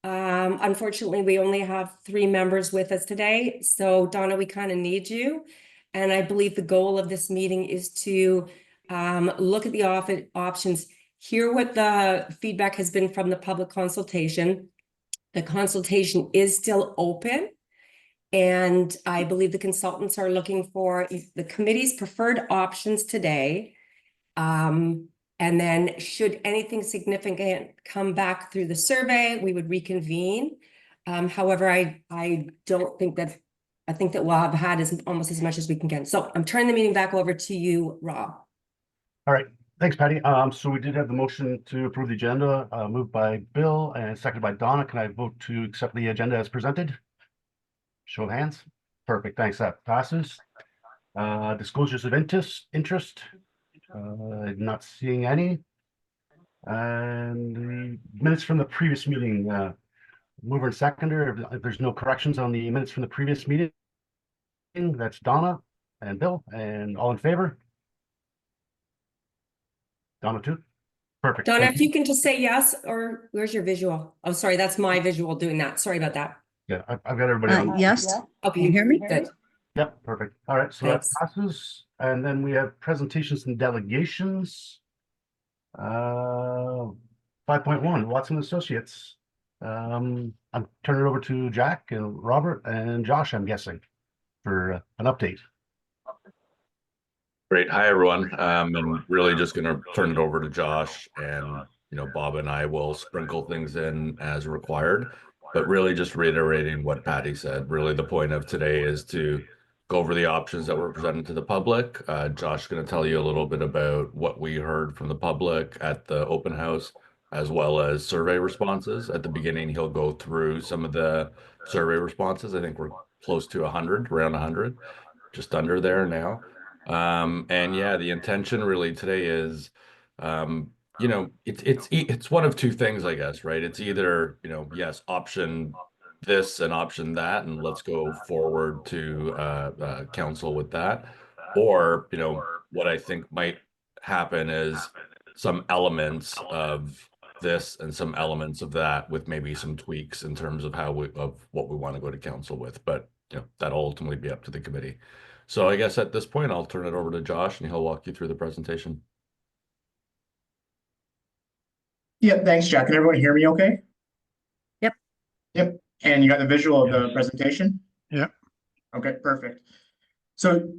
Unfortunately, we only have 3 members with us today. So Donna, we kind of need you. And I believe the goal of this meeting is to look at the options, hear what the feedback has been from the public consultation. The consultation is still open. And I believe the consultants are looking for the committee's preferred options today. And then should anything significant come back through the survey, we would reconvene. However, I don't think that, I think that we'll have had almost as much as we can get. So I'm turning the meeting back over to you, Rob. All right, thanks, Patty. So we did have the motion to approve the agenda, moved by Bill and seconded by Donna. Can I vote to accept the agenda as presented? Show of hands. Perfect, thanks, that passes. Disclosures of interest. Not seeing any. And the minutes from the previous meeting, mover and seconder, if there's no corrections on the minutes from the previous meeting, that's Donna and Bill, and all in favor? Donna too? Perfect. Donna, if you can just say yes, or where's your visual? Oh, sorry, that's my visual doing that. Sorry about that. Yeah, I've got everybody on. Yes. Okay, Can you hear me? good. Yep, perfect. All right, so Thanks. that passes. And then we have presentations and delegations. 5.1, Watson Associates. I'm turning it over to Jack and Robert and Josh, I'm guessing, for an update. Great. Hi, everyone. And really just going to turn it over to Josh, and, Bob and I will sprinkle things in as required, but really just reiterating what Patty said. Really, the point of today is to go over the options that were presented to the public. Josh is going to tell you a little bit about what we heard from the public at the open house, as well as survey responses. At the beginning, he'll go through some of the survey responses. I think we're close to 100, around 100, just under there now. And yeah, the intention really today is, it's one of two things, I guess, right? It's either, yes, option this and option that, and let's go forward to council with that. Or, what I think might happen is some elements of this and some elements of that, with maybe some tweaks in terms of what we want to go to council with. But, that'll ultimately be up to the committee. So I guess at this point, I'll turn it over to Josh and he'll walk you through the presentation. Yeah, thanks, Jack. Can everyone hear me okay? Yep. Yep. And you got the visual of the presentation? Yep. Okay, perfect. So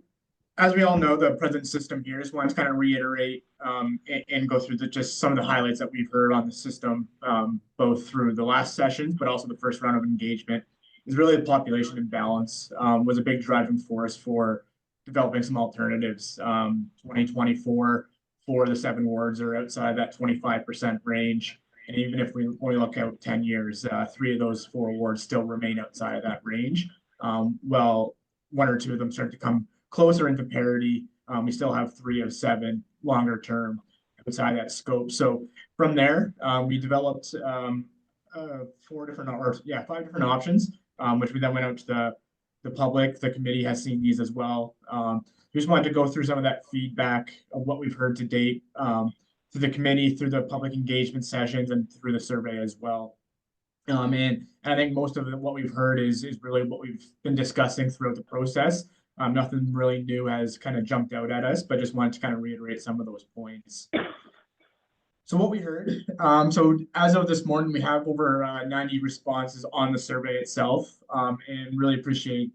as we all know, the present system here, just wanted to kind of reiterate and go through just some of the highlights that we've heard on the system, both through the last sessions, but also the first round of engagement. Is really the population imbalance was a big driving force for developing some alternatives. 2024, 4 of the 7 wards are outside that 25% range. And even if we only look out 10 years, 3 of those 4 wards still remain outside of that range. Well, 1 or 2 of them start to come closer into parity. We still have 3 of 7 longer term outside that scope. So from there, we developed 5 different options. Which we then went out to the public. The committee has seen these as well. We just wanted to go through some of that feedback of what we've heard to date through the committee, through the public engagement sessions, and through the survey as well. And I think most of what we've heard is really what we've been discussing throughout the process. Nothing really new has kind of jumped out at us, but just wanted to kind of reiterate some of those points. So what we heard, so as of this morning, we have over 90 responses on the survey itself, and really appreciate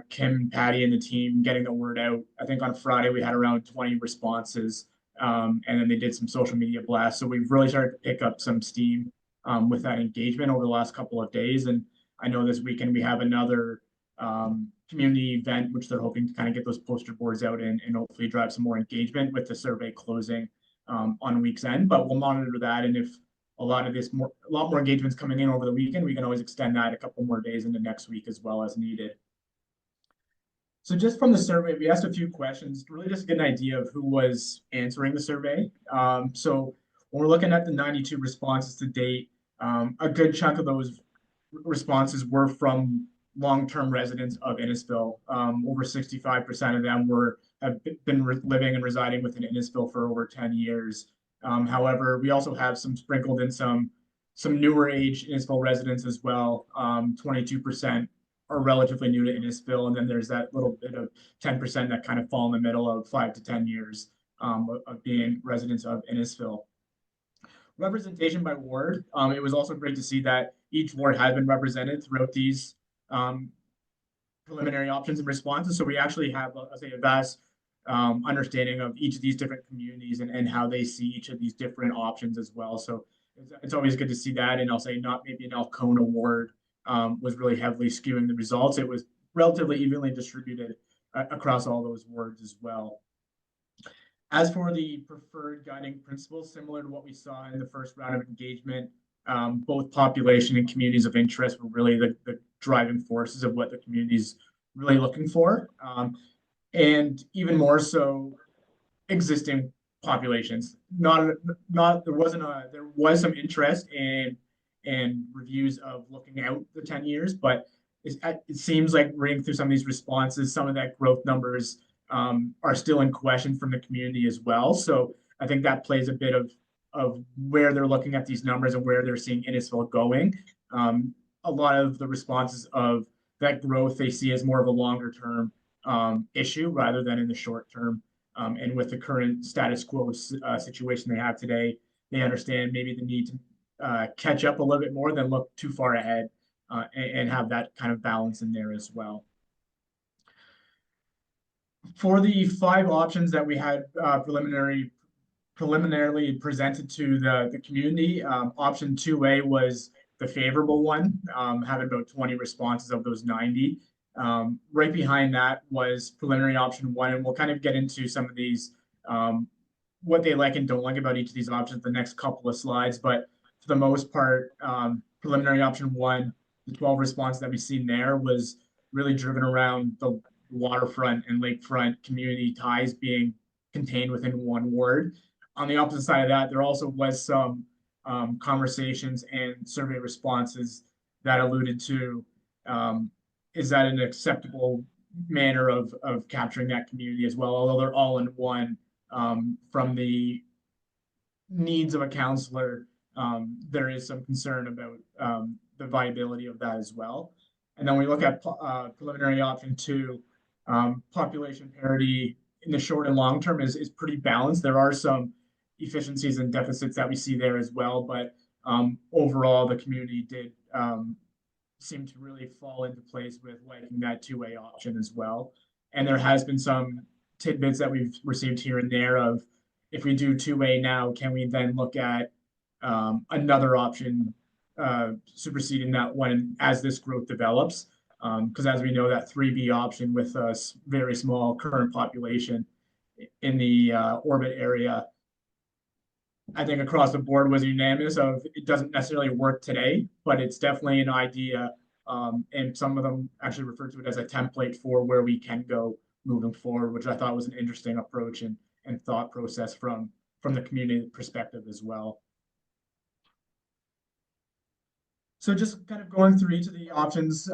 Kim, Patty, and the team getting the word out. I think on Friday we had around 20 responses, and then they did some social media blasts. So we've really started to pick up some steam with that engagement over the last couple of days. And I know this weekend we have another community event, which they're hoping to kind of get those poster boards out and hopefully drive some more engagement with the survey closing on week's end, but we'll monitor that. And if a lot more engagements coming in over the weekend, we can always extend that a couple more days into next week as well as needed. So just from the survey, we asked a few questions, really just to get an idea of who was answering the survey. So when we're looking at the 92 responses to date, a good chunk of those responses were from long-term residents of Innisfil. Over 65% of them have been living and residing within Innisfil for over 10 years. However, we also have some sprinkled in some some newer age Innisfil residents as well. 22% are relatively new to Innisfil, and then there's that little bit of 10% that kind of fall in the middle of 5 to 10 years of being residents of Innisfil. Representation by ward. It was also great to see that each ward has been represented throughout these preliminary options and responses. So we actually have, I'll say, a vast understanding of each of these different communities and how they see each of these different options as well. So it's always good to see that. And I'll say not maybe an Alcona ward was really heavily skewing the results. It was relatively evenly distributed across all those wards as well. As for the preferred guiding principles, similar to what we saw in the first round of engagement, both population and communities of interest were really the driving forces of what the community's really looking for. And even more so, existing populations. There was some interest in reviews of looking out the 10 years, but it seems like reading through some of these responses, some of that growth numbers are still in question from the community as well. So I think that plays a bit of where they're looking at these numbers and where they're seeing Innisfil going. A lot of the responses of that growth they see as more of a longer term issue rather than in the short term. And with the current status quo situation they have today, they understand maybe the need to catch up a little bit more than look too far ahead and have that kind of balance in there as well. For the 5 options that we had preliminarily presented to the community, option 2A was the favorable one, having about 20 responses of those 90. Right behind that was preliminary option 1, and we'll kind of get into some of these, what they like and don't like about each of these options the next couple of slides. But for the most part, preliminary option 1, the 12 responses that we've seen there was really driven around the waterfront and lakefront community ties being contained within one ward. On the opposite side of that, there also was some conversations and survey responses that alluded to is that an acceptable manner of capturing that community as well, although they're all in one. From the needs of a counselor, there is some concern about the viability of that as well. And then we look at preliminary option 2, population parity in the short and long term is pretty balanced. There are some efficiencies and deficits that we see there as well, but overall the community did seem to really fall into place with liking that 2A option as well. And there has been some tidbits that we've received here and there of, if we do 2A now, can we then look at another option superseding that one as this growth develops? Because as we know, that 3B option with a very small current population in the orbit area, I think across the board was unanimous of it doesn't necessarily work today, but it's definitely an idea. And some of them actually refer to it as a template for where we can go moving forward, which I thought was an interesting approach and thought process from the community perspective as well. So just kind of going through each of the options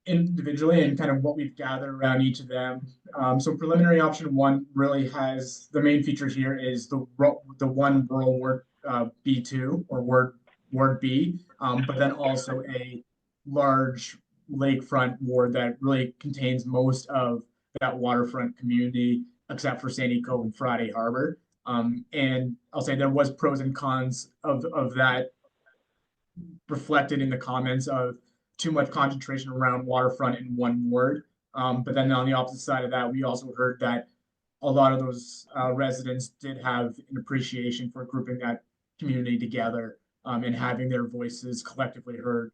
individually and kind of what we've gathered around each of them. So preliminary option 1 really has the main feature here is the one rural ward B2 or ward B, but then also a large lakefront ward that really contains most of that waterfront community, except for Sandy Cove and Friday Harbor. And I'll say there was pros and cons of that reflected in the comments of too much concentration around waterfront in one ward. But then on the opposite side of that, we also heard that a lot of those residents did have an appreciation for grouping that community together and having their voices collectively heard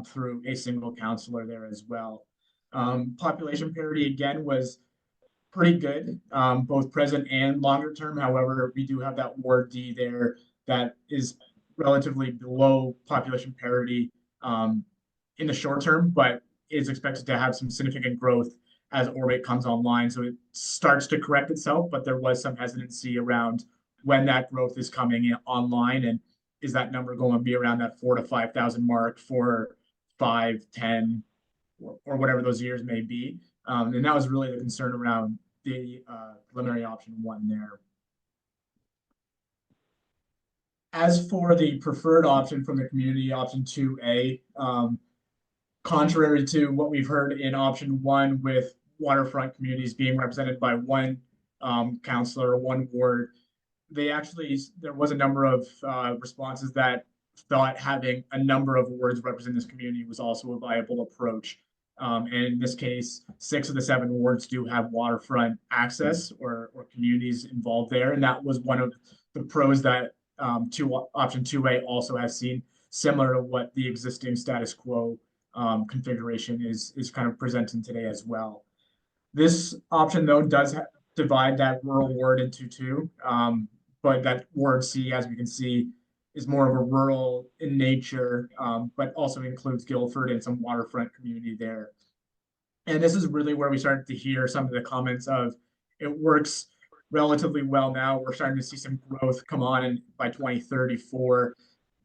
through a single counselor there as well. Population parity again was pretty good, both present and longer term. However, we do have that Ward D there that is relatively below population parity in the short term, but is expected to have some significant growth as Orbit comes online. So it starts to correct itself, but there was some hesitancy around when that growth is coming in online, and is that number going to be around that 4,000 to 5,000 mark for 5, 10, or whatever those years may be. And that was really the concern around the preliminary option 1 there. As for the preferred option from the community, option 2A, contrary to what we've heard in option 1 with waterfront communities being represented by one councillor, one ward, there was a number of responses that thought having a number of wards represent this community was also a viable approach. And in this case, 6 of the 7 wards do have waterfront access or communities involved there. And that was one of the pros that option 2A also has seen, similar to what the existing status quo configuration is kind of presenting today as well. This option, though, does divide that rural ward into two, but that Ward C, as we can see, is more of a rural in nature, but also includes Guildford and some waterfront community there. And this is really where we started to hear some of the comments of it works relatively well now. We're starting to see some growth come on, and by 2034,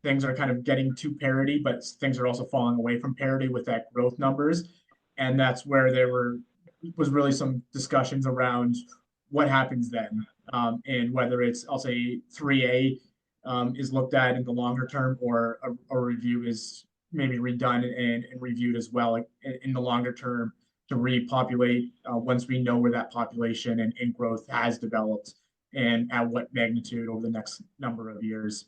things are kind of getting to parity, but things are also falling away from parity with that growth numbers. And that's where there was really some discussions around what happens then, and whether it's, I'll say 3A is looked at in the longer term, or a review is maybe redone and reviewed as well in the longer term to repopulate once we know where that population and growth has developed and at what magnitude over the next number of years.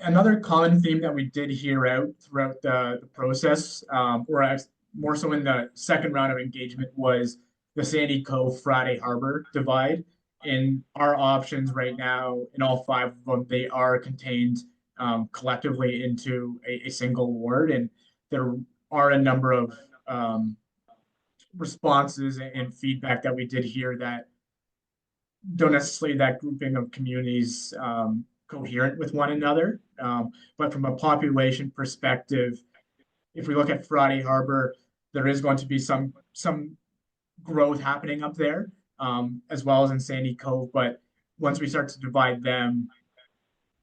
Another common theme that we did hear out throughout the process, or more so in the second round of engagement, was the Sandy Cove Friday Harbor divide. In our options right now, in all 5 of them, they are contained collectively into a single ward, and there are a number of responses and feedback that we did hear that don't necessarily that grouping of communities coherent with one another. But from a population perspective, if we look at Friday Harbor, there is going to be some growth happening up there, as well as in Sandy Cove. But once we start to divide them,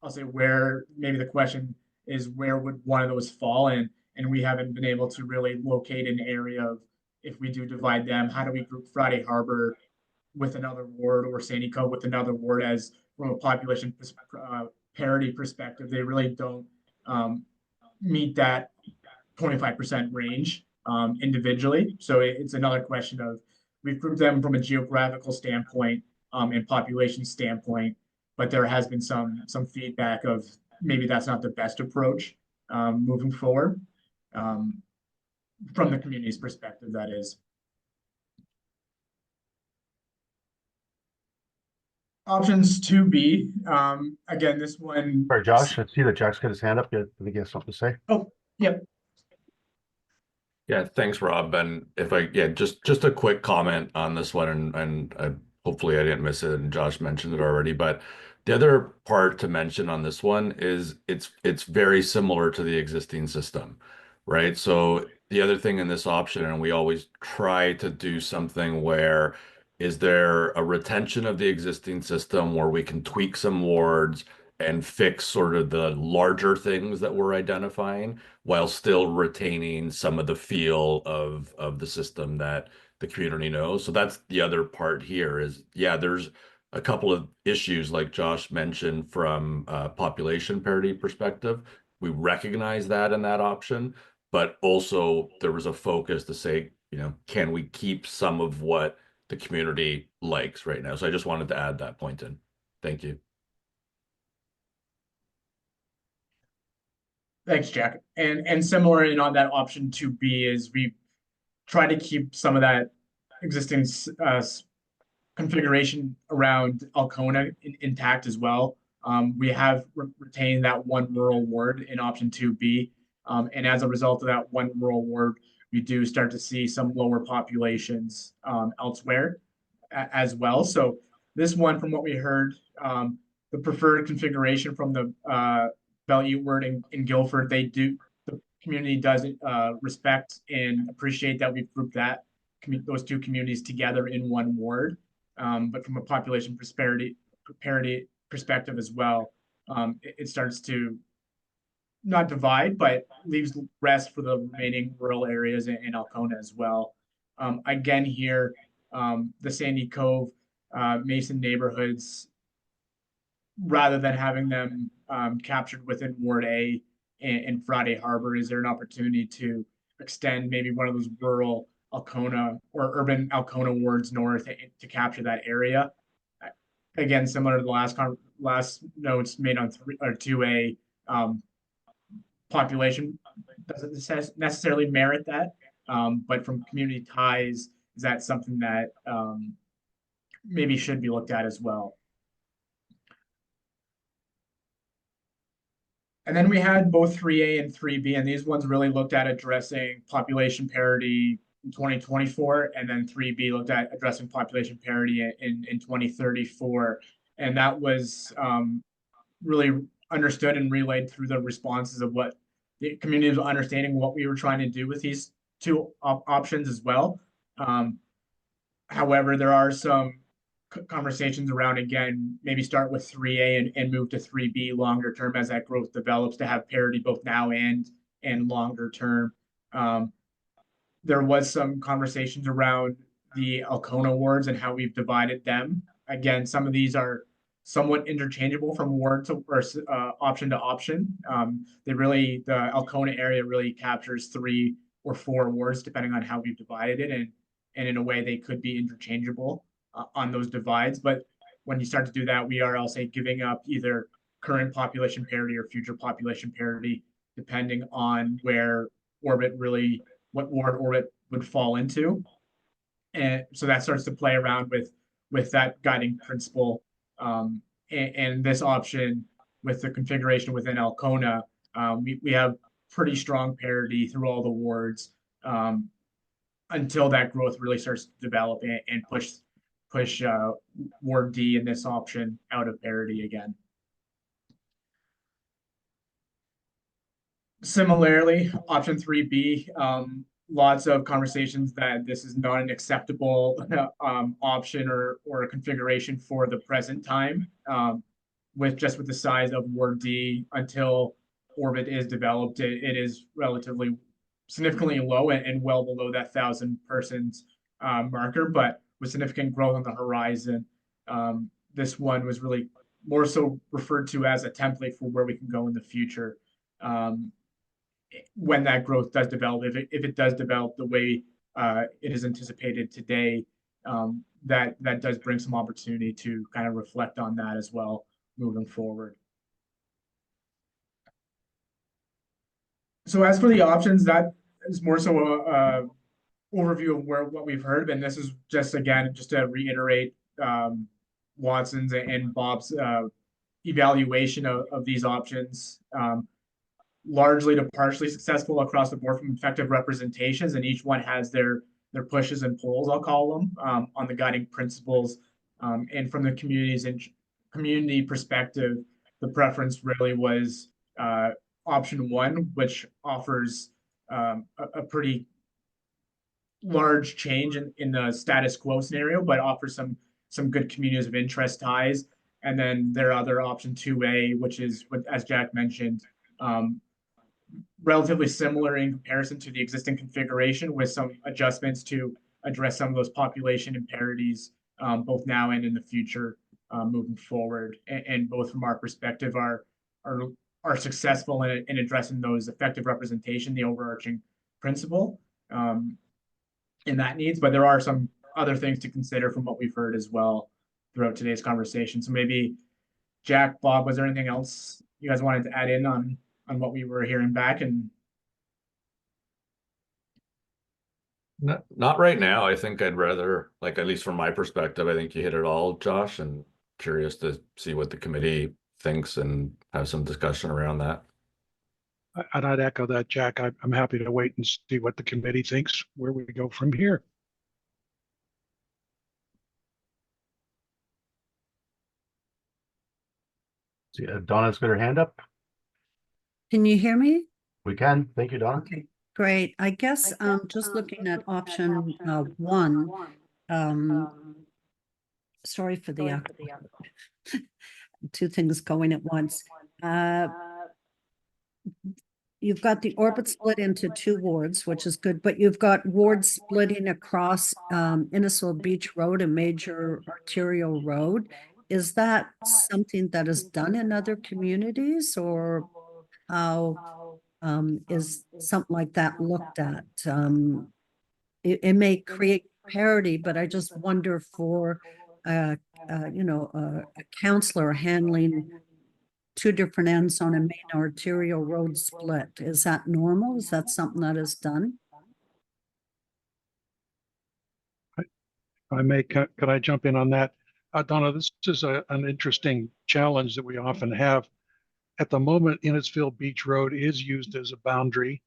I'll say where maybe the question is, where would one of those fall in? And we haven't been able to really locate an area of, if we do divide them, how do we group Friday Harbor with another ward, or Sandy Cove with another ward, as from a population parity perspective, they really don't meet that 25% range individually. So it's another question of, we've grouped them from a geographical standpoint and population standpoint, but there has been some feedback of maybe that's not the best approach moving forward from the community's perspective, that is. Options 2B, again, this one. Sorry, Josh, I see that Jack's got his hand up. I think he has something to say. Oh, yep. Yeah, thanks, Rob. And just a quick comment on this one, and hopefully I didn't miss it, and Josh mentioned it already. But the other part to mention on this one is it's very similar to the existing system, right? So the other thing in this option, and we always try to do something where, is there a retention of the existing system where we can tweak some wards and fix sort of the larger things that we're identifying, while still retaining some of the feel of the system that the community knows. So that's the other part here is, yeah, there's a couple of issues like Josh mentioned from a population parity perspective. We recognize that in that option, but also there was a focus to say, can we keep some of what the community likes right now? So I just wanted to add that point in. Thank you. Thanks, Jack. And similar in on that option 2B is we try to keep some of that existing configuration around Alcona intact as well. We have retained that one rural ward in option 2B. And as a result of that one rural ward, we do start to see some lower populations elsewhere as well. So this one, from what we heard, the preferred configuration from the Belle word in Guildford, the community does respect and appreciate that we've grouped those 2 communities together in one ward. But from a population parity perspective as well, it starts to not divide, but leaves rest for the remaining rural areas in Alcona as well. Again here, the Sandy Cove, Mason neighborhoods, rather than having them captured within Ward A in Friday Harbor, is there an opportunity to extend maybe one of those rural Alcona or urban Alcona wards north to capture that area? Again, similar to the last notes made on 2A, population doesn't necessarily merit that, but from community ties, is that something that maybe should be looked at as well? And then we had both 3A and 3B, and these ones really looked at addressing population parity in 2024, and then 3B looked at addressing population parity in 2034. And that was really understood and relayed through the responses of what the community was understanding what we were trying to do with these two options as well. However, there are some conversations around, again, maybe start with 3A and move to 3B longer term as that growth develops, to have parity both now and longer term. There was some conversations around the Alcona wards and how we've divided them. Again, some of these are somewhat interchangeable from ward to or option to option. The Alcona area really captures 3 or 4 wards depending on how we've divided it, and in a way they could be interchangeable on those divides. But when you start to do that, we are, I'll say, giving up either current population parity or future population parity, depending on where orbit really, what ward orbit would fall into. And so that starts to play around with that guiding principle. And this option with the configuration within Alcona, we have pretty strong parity through all the wards until that growth really starts to develop and push Ward D in this option out of parity again. Similarly, option 3B, lots of conversations that this is not an acceptable option or a configuration for the present time, with the size of Ward D until orbit is developed. It is relatively significantly low and well below that 1,000 persons marker, but with significant growth on the horizon. This one was really more so referred to as a template for where we can go in the future. When that growth does develop, if it does develop the way it is anticipated today, that does bring some opportunity to kind of reflect on that as well moving forward. So as for the options, that is more so a overview of what we've heard, and this is just to reiterate Watson's and Bob's evaluation of these options. Largely to partially successful across the board from effective representations, and each one has their pushes and pulls, I'll call them, on the guiding principles. And from the community perspective, the preference really was option 1, which offers a pretty large change in the status quo scenario, but offers some good communities of interest ties. And then their other option 2A, which is, as Jack mentioned, relatively similar in comparison to the existing configuration, with some adjustments to address some of those population imparities, both now and in the future, moving forward. And both from our perspective are successful in addressing those effective representation, the overarching principle in that needs. But there are some other things to consider from what we've heard as well throughout today's conversation. So maybe Jack, Bob, was there anything else you guys wanted to add in on what we were hearing back? And not right now. I think I'd rather, like, at least from my perspective, I think you hit it all, Josh, and curious to see what the committee thinks and have some discussion around that. And I'd echo that, Jack. I'm happy to wait and see what the committee thinks, where we go from here. So, Donna's got her hand up. Can you hear me? We can. Thank you, Donna. Okay, great. I guess just looking at option 1, sorry for the two things going at once. You've got the orbit split into 2 wards, which is good, but you've got wards splitting across Innisfil Beach Road, a major arterial road. is that something that is done in other communities, or how is something like that looked at? It may create parity, but I just wonder for, a counselor handling two different ends on a main arterial road split. Is that normal? Is that something that is done? Could I jump in on that? Donna, this is an interesting challenge that we often have. At the moment, Innisfil Beach Road is used as a boundary,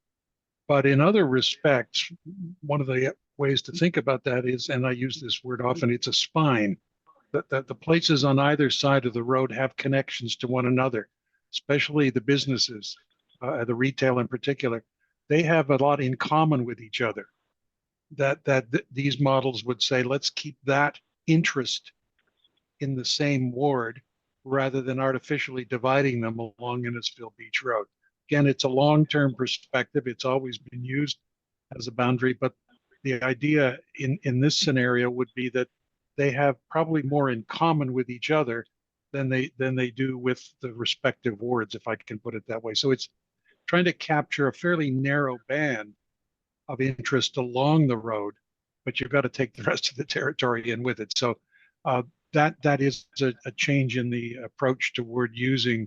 but in other respects, one of the ways to think about that is, and I use this word often, it's a spine. That the places on either side of the road have connections to one another, especially the businesses, the retail in particular. They have a lot in common with each other. These models would say, let's keep that interest in the same ward rather than artificially dividing them along Innisfil Beach Road. Again, it's a long-term perspective. It's always been used as a boundary, but the idea in this scenario would be that they have probably more in common with each other than they do with the respective wards, if I can put it that way. So it's trying to capture a fairly narrow band of interest along the road, but you've got to take the rest of the territory in with it. So that is a change in the approach toward using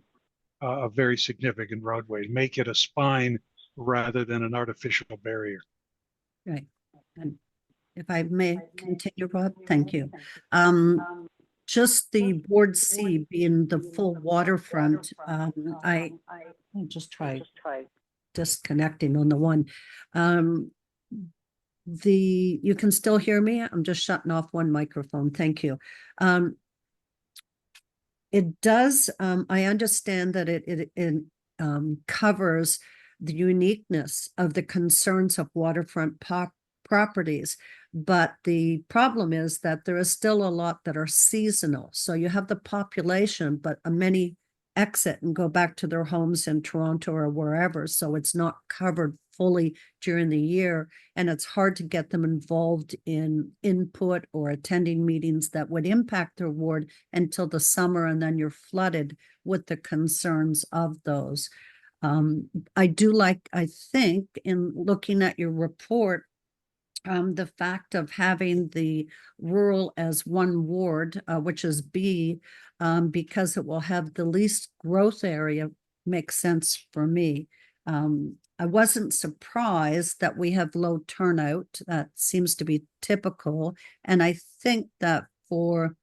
a very significant roadway, make it a spine rather than an artificial barrier. Right. And if I may continue, Rob, thank you. Just the Ward C being the full waterfront, I'll just try disconnecting on the one. You can still hear me? I'm just shutting off one microphone. Thank you. It does, I understand that it covers the uniqueness of the concerns of waterfront properties. But the problem is that there is still a lot that are seasonal. So you have the population, but many exit and go back to their homes in Toronto or wherever. So it's not covered fully during the year. And it's hard to get them involved in input or attending meetings that would impact their ward until the summer. And then you're flooded with the concerns of those. I think in looking at your report, the fact of having the rural as one ward, which is B, because it will have the least growth area, makes sense for me. I wasn't surprised that we have low turnout. That seems to be typical. And I think that for,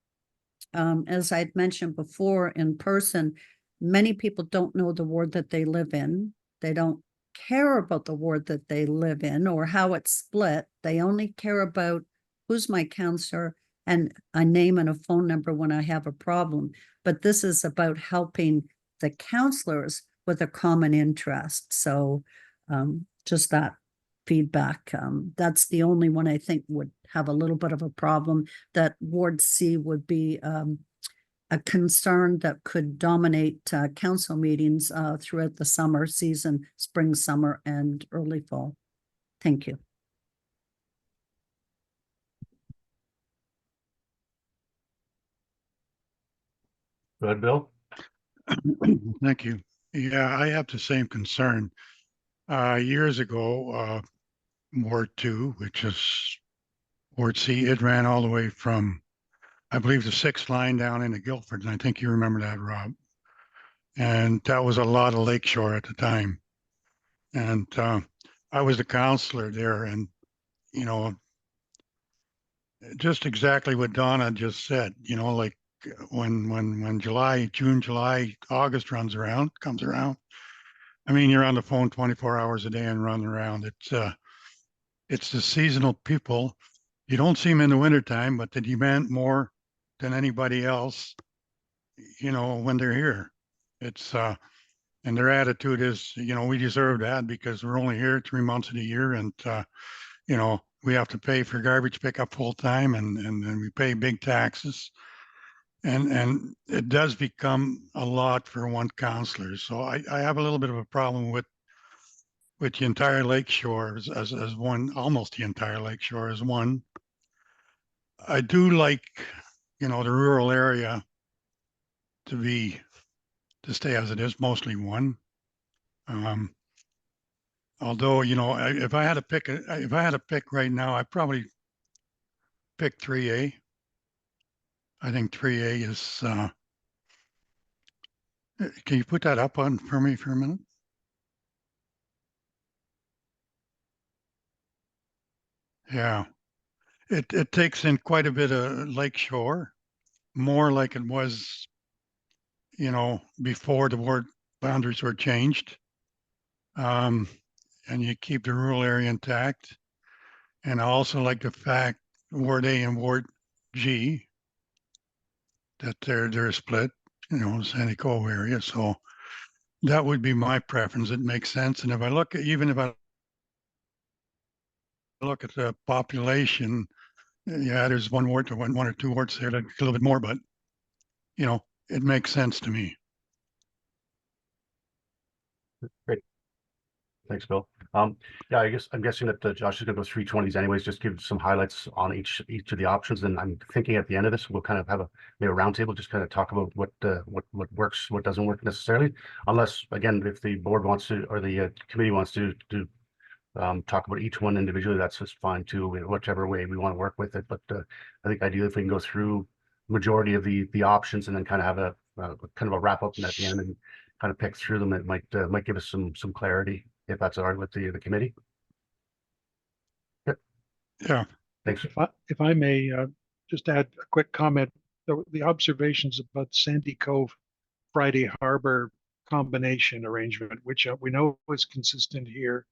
as I'd mentioned before in person, many people don't know the ward that they live in. They don't care about the ward that they live in or how it's split. They only care about who's my counselor and a name and a phone number when I have a problem. But this is about helping the counselors with a common interest. So just that feedback. That's the only one I think would have a little bit of a problem, that Ward C would be a concern that could dominate council meetings throughout the summer season, spring, summer, and early fall. Thank you. Go ahead, Bill. Thank you. Yeah, I have the same concern. Years ago, Ward 2, which is Ward C, it ran all the way from, I believe, the 6th line down into Guildford. And I think you remember that, Rob. And that was a lot of lakeshore at the time. And I was the counselor there, and, you know, just exactly what Donna just said, you know, like when June, July, August comes around, I mean, you're on the phone 24 hours a day and running around. It's the seasonal people. You don't see them in the wintertime, but they demand more than anybody else, you know, when they're here. It's and their attitude is, you know, we deserve that because we're only here 3 months of the year, and you know, we have to pay for garbage pickup full time, and we pay big taxes, and it does become a lot for one counselor. So I have a little bit of a problem with the entire lakeshore as one, almost the entire lakeshore as one. I do like, you know, the rural area to stay as it is, mostly one. Although, you know, if I had to pick right now, I'd probably pick 3A. I think 3A is, can you put that up on for me for a minute? Yeah, it takes in quite a bit of lake shore, more like it was, you know, before the ward boundaries were changed. And you keep the rural area intact. And I also like the fact Ward A and Ward G that they're split, you know, Sandy Cove area. So that would be my preference. It makes sense. And if I look at, even if I look at the population, yeah, there's one ward to one or two wards there, that's a little bit more, but you know, it makes sense to me. Great. Thanks, Bill. Yeah, I guess I'm guessing that Josh is gonna go 320s anyways, just give some highlights on each of the options. And I'm thinking at the end of this, we'll kind of have a maybe a roundtable, just kind of talk about what works, what doesn't work necessarily. Unless, again, if the board wants to, or the committee wants to talk about each one individually, that's just fine too, whichever way we want to work with it. But I think ideally, if we can go through majority of the options and then kind of have a kind of a wrap up at the end and kind of pick through them, it might give us some clarity, if that's all right with the committee. Yep. Yeah. Thanks. If I may just add a quick comment, the observations about Sandy Cove, Friday Harbor combination arrangement, which we know is consistent here.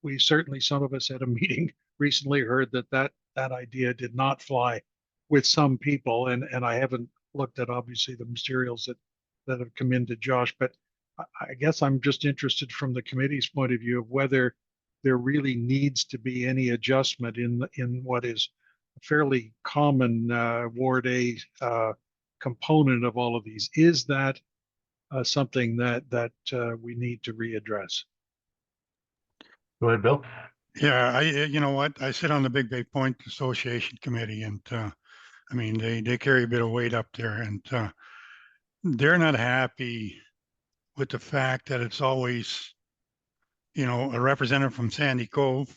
We certainly, some of us at a meeting recently heard that idea did not fly with some people, and I haven't looked at obviously the materials that have come into Josh, but I guess I'm just interested from the committee's point of view of whether there really needs to be any adjustment in what is a fairly common Ward A component of all of these. Is that something that we need to readdress? Go ahead, Bill. Yeah, you know what? I sit on the Big Bay Point Association Committee, and I mean, they carry a bit of weight up there, and they're not happy with the fact that it's always, you know, a representative from Sandy Cove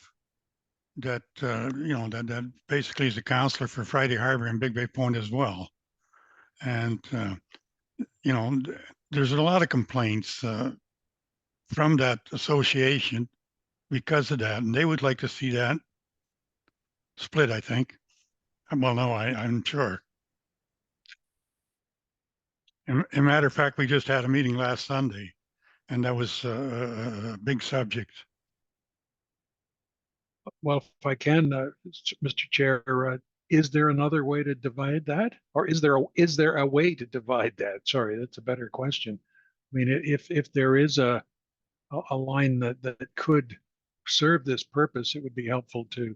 that, you know, that basically is a counselor for Friday Harbor and Big Bay Point as well. And, you know, there's a lot of complaints from that association because of that. And they would like to see that split, I think. Well, no, I'm sure. A matter of fact, we just had a meeting last Sunday, and that was a big subject. Well, if I can, Mr. Chair, is there another way to divide that? Or is there a way to divide that? Sorry, that's a better question. I mean, if there is a line that could serve this purpose, it would be helpful to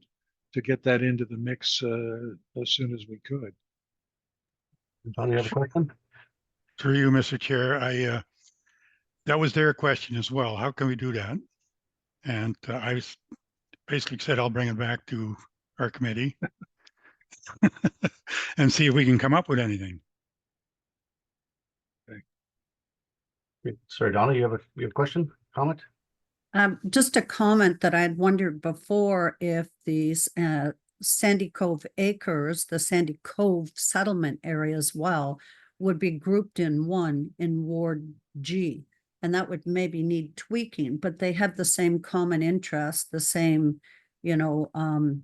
get that into the mix as soon as we could. John, you have a question? Through you, Mr. Chair, that was their question as well. How can we do that? And I basically said I'll bring it back to our committee and see if we can come up with anything. Great. Sorry, Donna, you have a question, comment? Just a comment that I'd wondered before if these Sandy Cove acres, the Sandy Cove settlement area as well, would be grouped in one in Ward G. And that would maybe need tweaking, but they have the same common interest, the same, you know,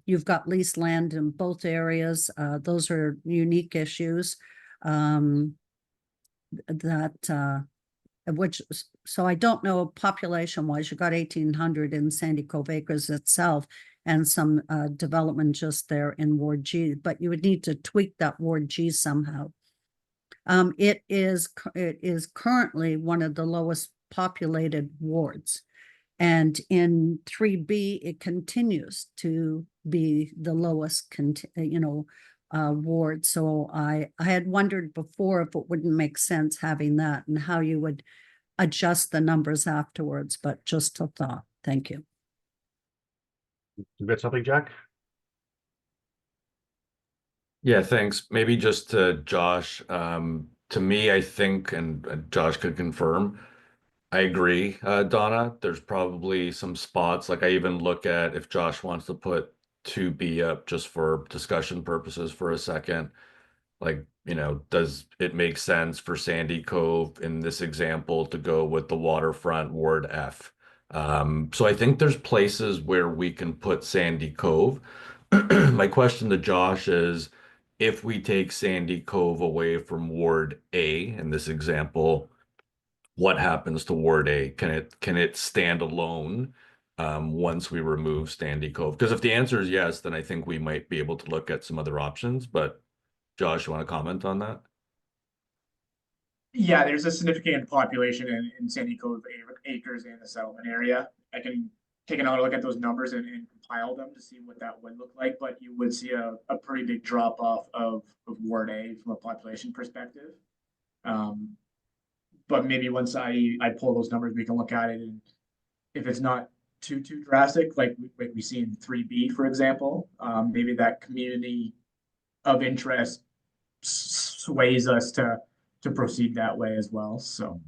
you've got leased land in both areas. Those are unique issues so I don't know population wise, you got 1,800 in Sandy Cove acres itself and some development just there in Ward G, but you would need to tweak that Ward G somehow. It is currently one of the lowest populated wards. And in 3B, it continues to be the lowest, ward. So I had wondered before if it wouldn't make sense having that and how you would adjust the numbers afterwards, but just a thought. Thank you. You got something, Jack? Yeah, thanks. Maybe just to Josh, to me, I think, and Josh could confirm, I agree, Donna. There's probably some spots, like I even look at if Josh wants to put 2B up just for discussion purposes for a second. Like, does it make sense for Sandy Cove in this example to go with the waterfront Ward F? So I think there's places where we can put Sandy Cove. My question to Josh is, if we take Sandy Cove away from Ward A in this example, what happens to Ward A? Can it stand alone once we remove Sandy Cove? Because if the answer is yes, then I think we might be able to look at some other options. But Josh, you want to comment on that? Yeah, there's a significant population in Sandy Cove acres and the settlement area. I can take another look at those numbers and compile them to see what that would look like, but you would see a pretty big drop off of Ward A from a population perspective. But maybe once I pull those numbers, we can look at it, and if it's not too drastic, like we see in 3B, for example, maybe that community of interest sways us to proceed that way as well. So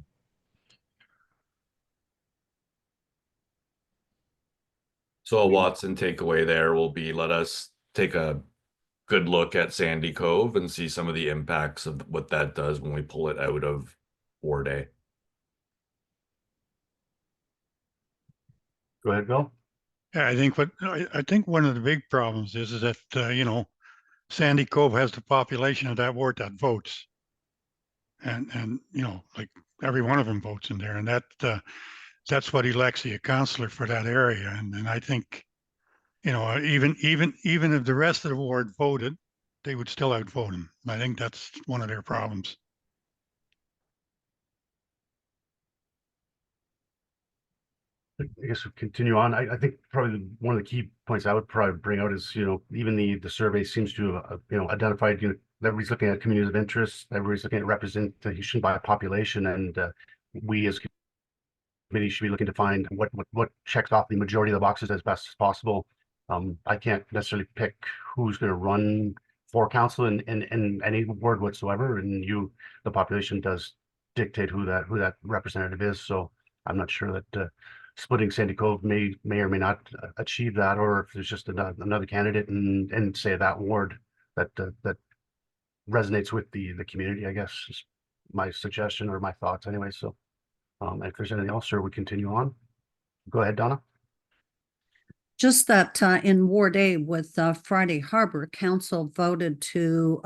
A Watson takeaway there will be, let us take a good look at Sandy Cove and see some of the impacts of what that does when we pull it out of Ward A. Go ahead, Bill. Yeah, I think one of the big problems is that, Sandy Cove has the population of that ward that votes. And, like every one of them votes in there, and that's what elects the councillor for that area. And I think, even if the rest of the ward voted, they would still outvote him. I think that's one of their problems. I guess we'll continue on. I think probably one of the key points I would probably bring out is, even the survey seems to have, identified, everybody's looking at communities of interest, everybody's looking at representation by population, and we as committee should be looking to find what checks off the majority of the boxes as best as possible. I can't necessarily pick who's going to run for council in any ward whatsoever, and the population does dictate who that representative is. So I'm not sure that splitting Sandy Cove may or may not achieve that, or if there's just another candidate and say that ward that resonates with the community, I guess is my suggestion or my thoughts anyway. So if there's anything else, sir, we continue on. Go ahead, Donna. Just that in Ward A with Friday Harbor, council voted to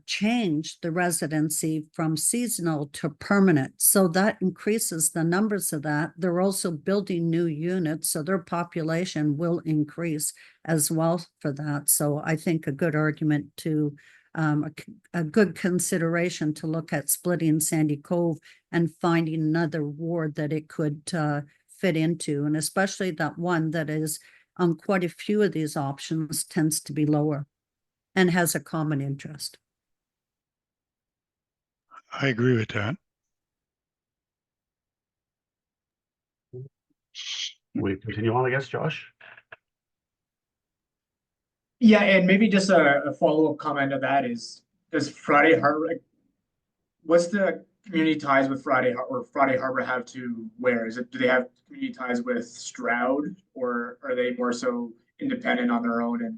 change the residency from seasonal to permanent. So that increases the numbers of that. They're also building new units, so their population will increase as well for that. So I think a good argument to a good consideration to look at splitting Sandy Cove and finding another ward that it could fit into, and especially that one that is on quite a few of these options tends to be lower and has a common interest. I agree with that. We continue on, I guess, Josh. yeah, and maybe just a follow-up comment of that is, does Friday Harbor, what's the community ties with Friday Harbor have to where? Do they have community ties with Stroud, or are they more so independent on their own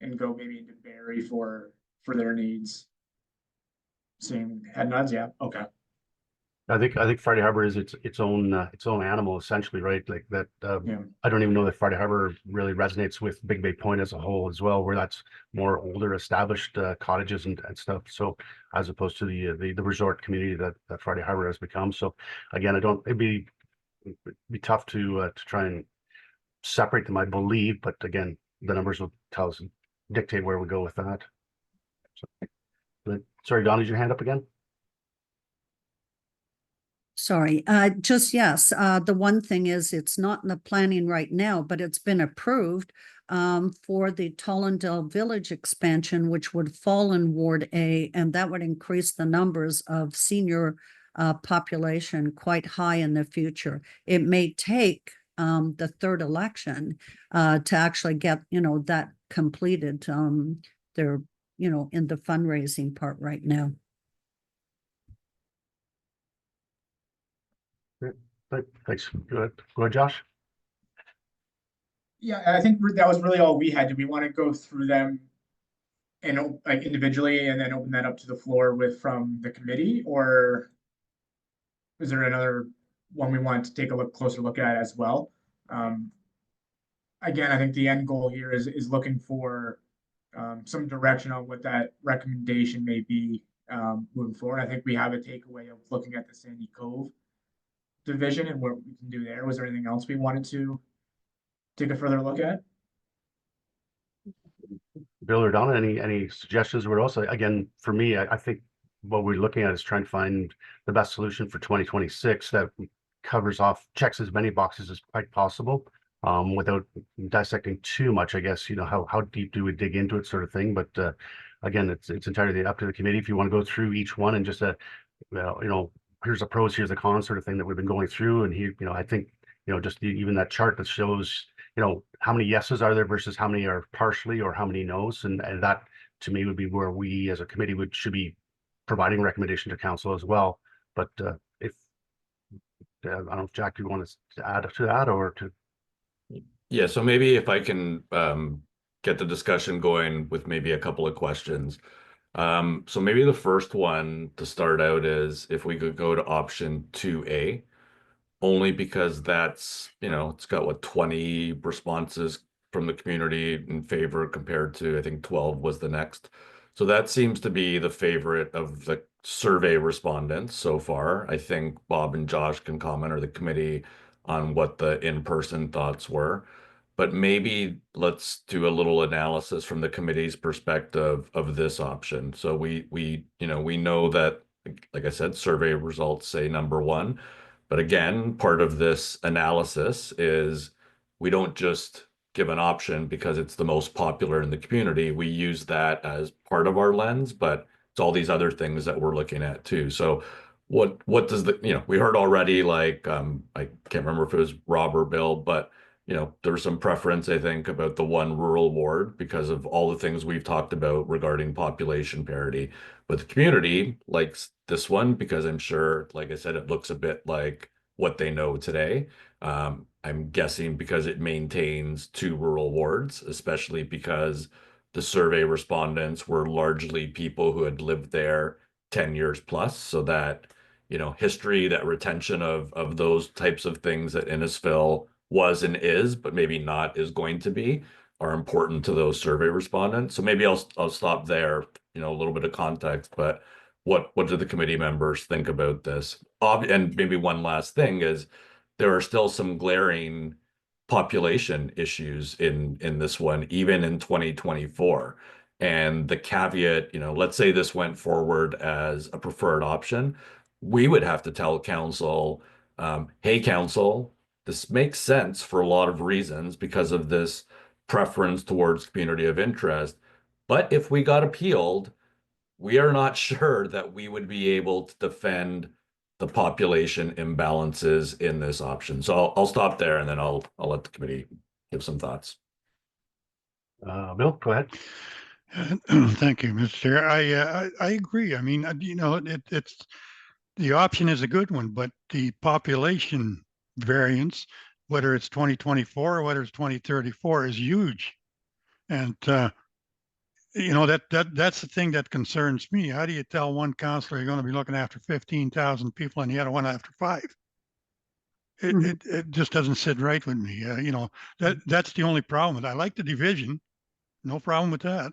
and go maybe into Barrie for their needs? Seeing head nods, yeah, okay. I think Friday Harbor is its own animal essentially, right? Like that. Yeah. I don't even know that Friday Harbor really resonates with Big Bay Point as a whole as well, where that's more older, established cottages and stuff. So as opposed to the resort community that Friday Harbor has become. So again, it'd be tough to try and separate them, I believe. But again, the numbers will dictate where we go with that. So, but, sorry, Don, is your hand up again? Sorry, just yes. The one thing is it's not in the planning right now, but it's been approved for the Tollendale Village expansion, which would fall in Ward A, and that would increase the numbers of senior population quite high in the future. It may take the third election to actually get, that completed. They're, in the fundraising part right now. Thanks. Go ahead, Josh. Yeah, I think that was really all we had. Do we want to go through them and like individually and then open that up to the floor with from the committee, or is there another one we want to take a closer look at as well? Again, I think the end goal here is looking for some direction on what that recommendation may be moving forward. I think we have a takeaway of looking at the Sandy Cove division and what we can do there. Was there anything else we wanted to take a further look at? Bill or Donna, any suggestions? We're also, again, for me, I think what we're looking at is trying to find the best solution for 2026 that covers off, checks as many boxes as quite possible, without dissecting too much, I guess, how deep do we dig into it, sort of thing. But again, it's entirely up to the committee. If you want to go through each one and just here's the pros, here's the cons, sort of thing that we've been going through. And here, I think, just even that chart that shows, how many yeses are there versus how many are partially or how many no's. And that to me would be where we as a committee should be providing recommendation to council as well. But if I don't know if Jack, you want to add to that or to. Yeah, so maybe if I can get the discussion going with maybe a couple of questions. So maybe the first one to start out is if we could go to option 2A, only because that's, it's got what, 20 responses from the community in favor compared to, I think 12 was the next. So that seems to be the favorite of the survey respondents so far. I think Bob and Josh can comment, or the committee, on what the in-person thoughts were. But maybe let's do a little analysis from the committee's perspective of this option. So we know that, like I said, survey results say number one. But again, part of this analysis is we don't just give an option because it's the most popular in the community. We use that as part of our lens, but it's all these other things that we're looking at too. So what does we heard already, like, I can't remember if it was Rob or Bill, but there was some preference, I think, about the one rural ward because of all the things we've talked about regarding population parity. But the community likes this one because I'm sure, like I said, it looks a bit like what they know today. I'm guessing because it maintains 2 rural wards, especially because the survey respondents were largely people who had lived there 10 years plus. So that, history, that retention of those types of things that Innisfil was and is, but maybe not is going to be, are important to those survey respondents. So maybe I'll stop there, a little bit of context, but what do the committee members think about this? And maybe one last thing is there are still some glaring population issues in this one, even in 2024. And the caveat, let's say this went forward as a preferred option, we would have to tell council, hey, council, this makes sense for a lot of reasons because of this preference towards community of interest. But if we got appealed, we are not sure that we would be able to defend the population imbalances in this option. So I'll stop there and then I'll let the committee give some thoughts. Bill, go ahead. Thank you, Mr. Chair. I agree. I mean, it's the option is a good one, but the population variance, whether it's 2024 or whether it's 2034, is huge. And that's the thing that concerns me. How do you tell one councillor you're going to be looking after 15,000 people and the other one after 5? It just doesn't sit right with me. That's the only problem. I like the division, no problem with that,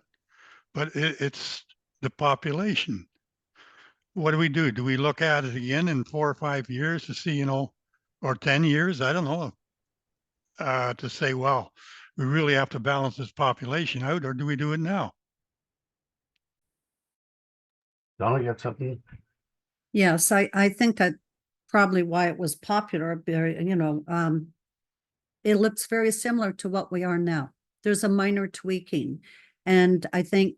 but it's the population. What do we do? Do we look at it again in 4 or 5 years to see, or 10 years? I don't know. To say, well, we really have to balance this population out, or do we do it now? Donna, you have something? Yes, I think that probably why it was popular, it looks very similar to what we are now. There's a minor tweaking. And I think,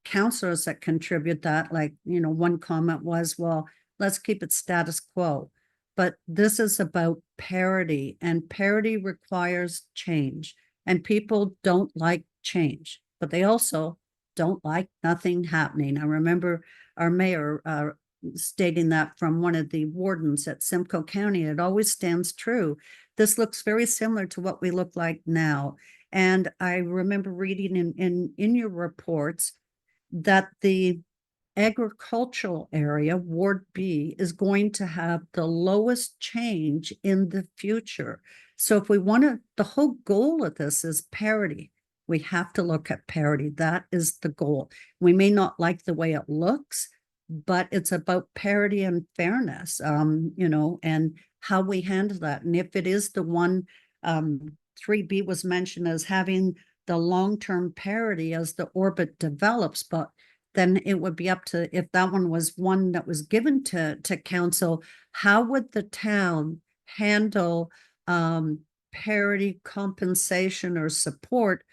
counselors that contribute that, like, one comment was, well, let's keep it status quo. But this is about parity, and parity requires change. And people don't like change, but they also don't like nothing happening. I remember our mayor stating that from one of the wardens at Simcoe County. It always stands true. This looks very similar to what we look like now. And I remember reading in your reports that the agricultural area, Ward B, is going to have the lowest change in the future. So if we want to, the whole goal of this is parity. We have to look at parity. That is the goal. We may not like the way it looks, but it's about parity and fairness, you know, and how we handle that. And if it is the one, 3B was mentioned as having the long-term parity as the orbit develops, but then it would be up to, if that one was one that was given to council, how would the town handle parity compensation or support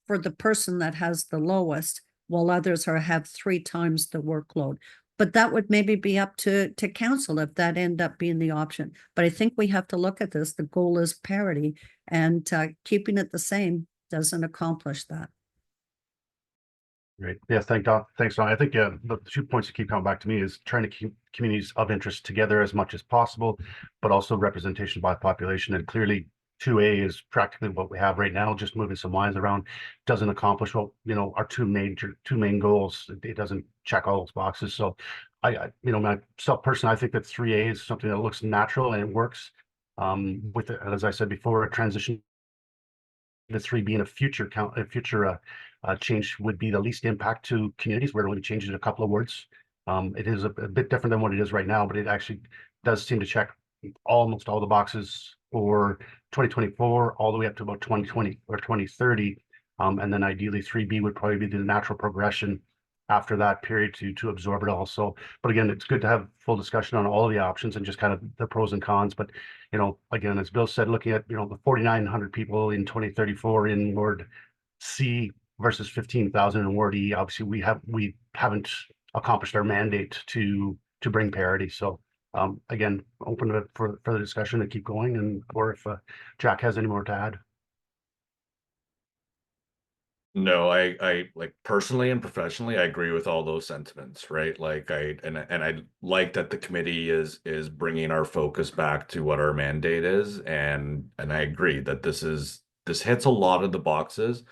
for the person that has the lowest, while others have 3 times the workload? But that would maybe be up to council if that end up being the option. But I think we have to look at this. The goal is parity, and keeping it the same doesn't accomplish that. Great. Yeah, thanks, Don. I think the 2 points that keep coming back to me is trying to keep communities of interest together as much as possible, but also representation by population. And clearly 2A is practically what we have right now, just moving some lines around doesn't accomplish what, you know, our two main goals. It doesn't check all those boxes. So I you know, myself personally, I think that 3A is something that looks natural and it works. With it, as I said before, a transition to 3 being a future change would be the least impact to communities, where it only changes a couple of words. It is a bit different than what it is right now, but it actually does seem to check almost all the boxes for 2024 all the way up to about 2020 or 2030. And then ideally 3B would probably be the natural progression after that period to absorb it all. So, but again, it's good to have full discussion on all of the options and just kind of the pros and cons. But, you know, again, as Bill said, looking at, you know, the 4,900 people in 2034 in Ward C versus 15,000 in Ward E, obviously we haven't accomplished our mandate to bring parity. So again, open to for further discussion and keep going, and or if Jack has any more to add. No, I like personally and professionally, I agree with all those sentiments, right? Like I like that the committee is bringing our focus back to what our mandate is, and I agree that this hits a lot of the boxes.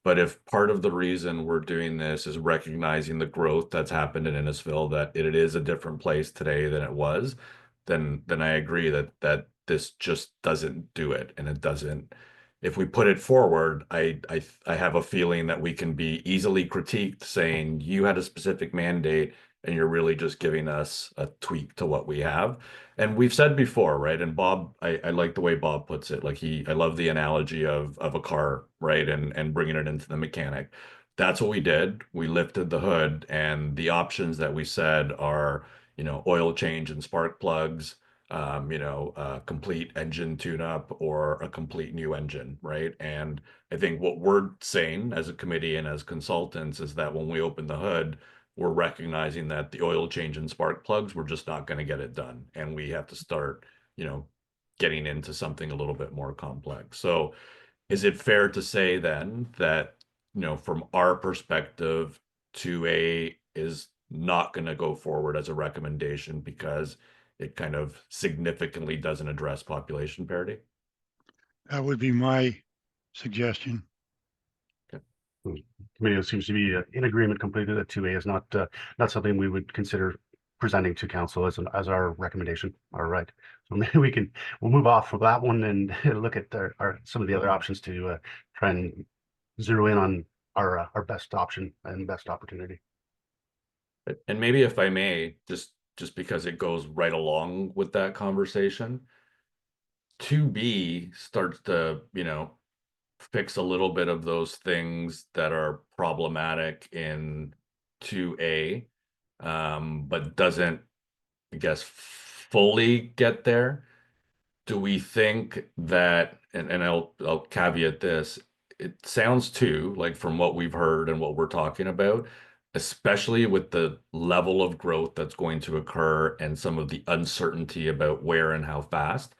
But if part of the reason we're doing this is recognizing the growth that's happened in Innisfil, that it is a different place today than it was, then I agree that this just doesn't do it, and it doesn't. If we put it forward, I have a feeling that we can be easily critiqued, saying you had a specific mandate and you're really just giving us a tweak to what we have. And we've said before, right? And Bob, I like the way Bob puts it. Like I love the analogy of a car, right? And bringing it into the mechanic. That's what we did. We lifted the hood, and the options that we said are, you know, oil change and spark plugs, you know, a complete engine tune-up or a complete new engine, right? And I think what we're saying as a committee and as consultants is that when we open the hood, we're recognizing that the oil change and spark plugs, we're just not going to get it done. And we have to start, you know, getting into something a little bit more complex. So is it fair to say then that, you know, from our perspective, 2A is not going to go forward as a recommendation because it kind of significantly doesn't address population parity? That would be my suggestion. Committee seems to be in agreement completely that 2A is not something we would consider presenting to council as our recommendation. All right, so maybe we'll move off of that one and look at some of the other options to try and zero in on our best option and best opportunity. And maybe if I may, just because it goes right along with that conversation, 2B starts to, you know, fix a little bit of those things that are problematic in 2A, but doesn't, I guess, fully get there. Do we think that, and I'll caveat this, it sounds too like from what we've heard and what we're talking about, especially with the level of growth that's going to occur and some of the uncertainty about where and how fast,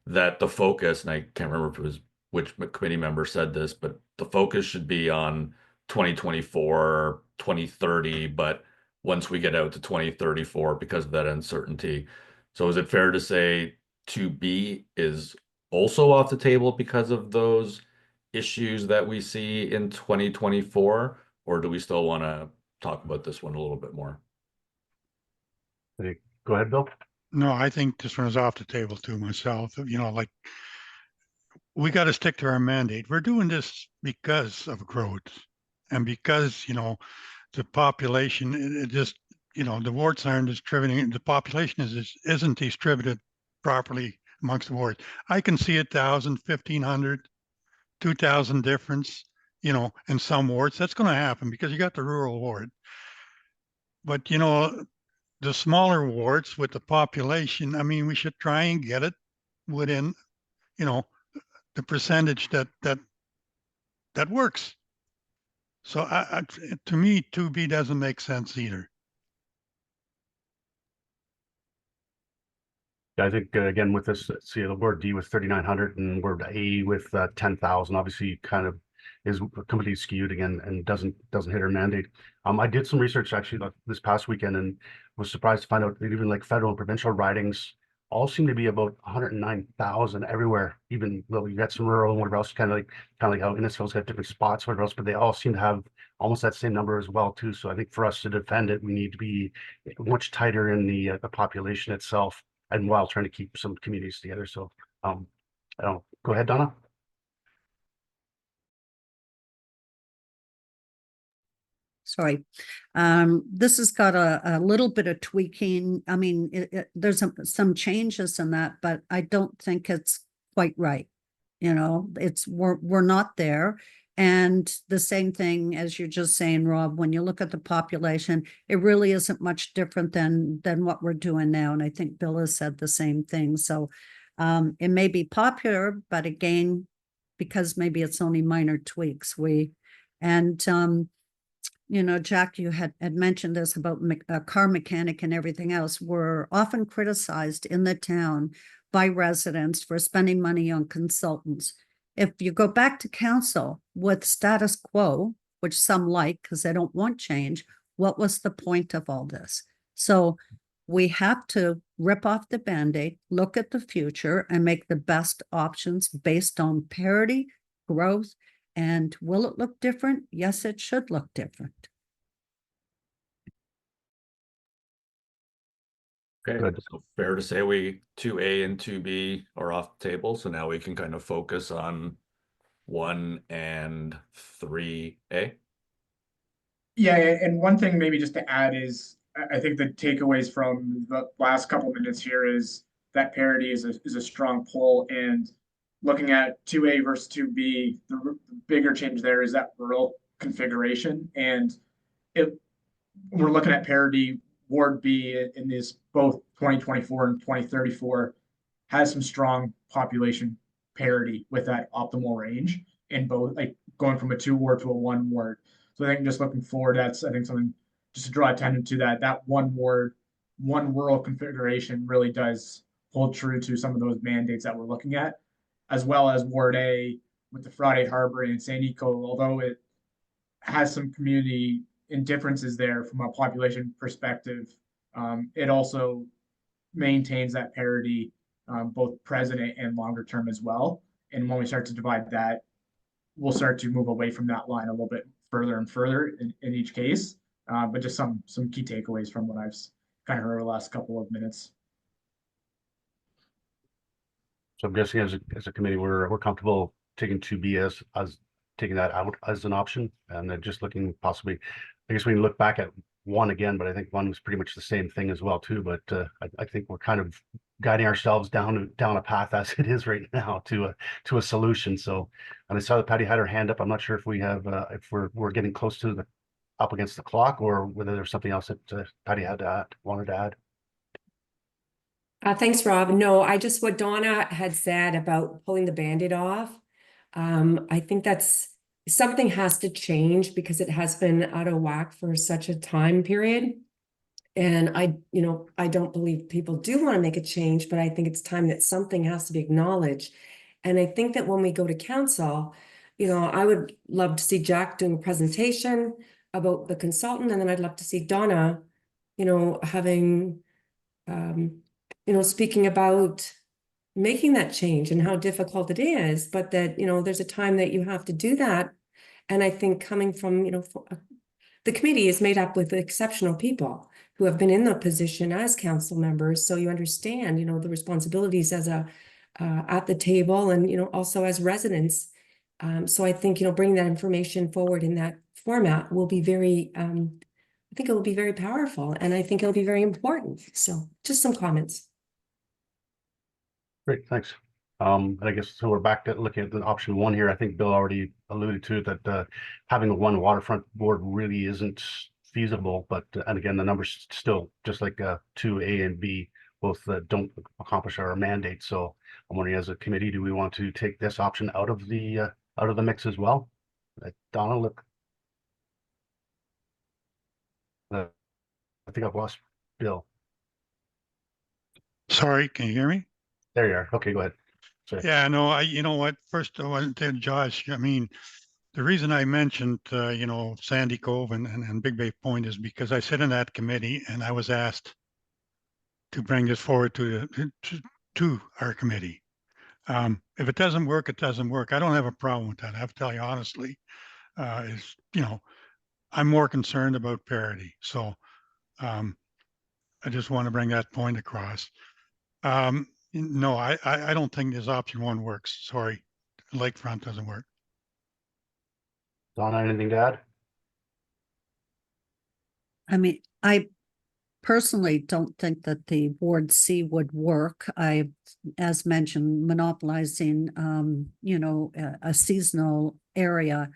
that the focus, and I can't remember if it was which committee member said this, but the focus should be on 2024, 2030, but once we get out to 2034 because of that uncertainty. So is it fair to say 2B is also off the table because of those issues that we see in 2024? Or do we still want to talk about this one a little bit more? Go ahead, Bill. No, I think this one is off the table too myself. You know, like we got to stick to our mandate. We're doing this because of growth and because, you know, the population, it just, you know, the wards aren't distributing, the population isn't distributed properly amongst the wards. I can see 1,000, 1,500, 2,000 difference, you know, in some wards. That's going to happen because you got the rural ward. But, you know, the smaller wards with the population, I mean, we should try and get it within, you know, the percentage that works. So to me, 2B doesn't make sense either. I think again with this, see the word D with 3,900 and word A with 10,000, obviously kind of is completely skewed again and doesn't hit our mandate. I did some research actually this past weekend and was surprised to find out that even like federal and provincial ridings all seem to be about 109,000 everywhere. Even though you got some rural and whatever else, kind of like how Innisfil's got different spots, whatever else, but they all seem to have almost that same number as well too. So I think for us to defend it, we need to be much tighter in the population itself, and while trying to keep some communities together. So I don't go ahead, Donna. Sorry. This has got a little bit of tweaking. I mean, there's some changes in that, but I don't think it's quite right. You know, we're not there. And the same thing as you're just saying, Rob, when you look at the population, it really isn't much different than what we're doing now. And I think Bill has said the same thing. So it may be popular, but again, because maybe it's only minor tweaks, you know, Jack, you had mentioned this about a car mechanic and everything else. We're often criticized in the town by residents for spending money on consultants. If you go back to council with status quo, which some like because they don't want change, what was the point of all this? So we have to rip off the Band-Aid, look at the future, and make the best options based on parity, growth, and will it look different? Yes, it should look different. Okay, Good. so fair to say 2A and 2B are off the table. So now we can kind of focus on 1 and 3A. Yeah, and one thing maybe just to add is I think the takeaways from the last couple minutes here is that parity is a strong pull, and looking at 2A versus 2B, the bigger change there is that rural configuration. And if we're looking at parity, Ward B in this both 2024 and 2034 has some strong population parity with that optimal range in both, like going from a 2 ward to a 1 ward. So I think just looking forward, that's I think something just to draw attention to that 1 ward, 1 rural configuration really does hold true to some of those mandates that we're looking at, as well as Ward A with the Friday Harbor and St. Eco, although it has some community indifferences there from a population perspective. It also maintains that parity, both present and longer term as well. And when we start to divide that, we'll start to move away from that line a little bit further and further in each case. But just some key takeaways from what I've kind of heard over the last couple of minutes. So I'm guessing as a committee, we're comfortable taking 2B as taking that out as an option, and then just looking possibly, I guess we can look back at 1 again, but I think 1 was pretty much the same thing as well too. But I think we're kind of guiding ourselves down a path as it is right now to a solution. So, and I saw that Patty had her hand up. I'm not sure if we have if we're getting close to up against the clock, or whether there's something else that Patty wanted to add. Thanks, Rob. No, what Donna had said about pulling the Band-Aid off. I think that's something has to change because it has been out of whack for such a time period. And I don't believe people do want to make a change, but I think it's time that something has to be acknowledged. And I think that when we go to council, I would love to see Jack doing a presentation about the consultant, and then I'd love to see Donna having, speaking about making that change and how difficult it is, but that, there's a time that you have to do that. And I think coming from, the committee is made up with exceptional people who have been in the position as council members. So you understand, the responsibilities as at the table and, also as residents. So I think, bringing that information forward in that format will be very, I think it will be very powerful, and I think it'll be very important. So just some comments. Great, thanks. And I guess, so we're back to looking at the option one here. I think Bill already alluded to that, having a one waterfront board really isn't feasible, but, and again, the numbers still, just like, 2A and B, both don't accomplish our mandate. So I'm wondering, as a committee, do we want to take this option out of the mix as well? Donna, look. I think I've lost Bill. Sorry, can you hear me? There you are. Okay, go ahead. Sorry. Yeah, no, you know what, first I want to tell Josh, I mean, the reason I mentioned, Sandy Cove and Big Bay Point is because I sit in that committee and I was asked to bring this forward to our committee. If it doesn't work, it doesn't work. I don't have a problem with that. I have to tell you honestly, I'm more concerned about parity. So I just want to bring that point across. No, I don't think this option one works. Sorry, Lakefront doesn't work. Donna, anything to add? I mean, I personally don't think that the Ward C would work. As mentioned, monopolizing, a seasonal area.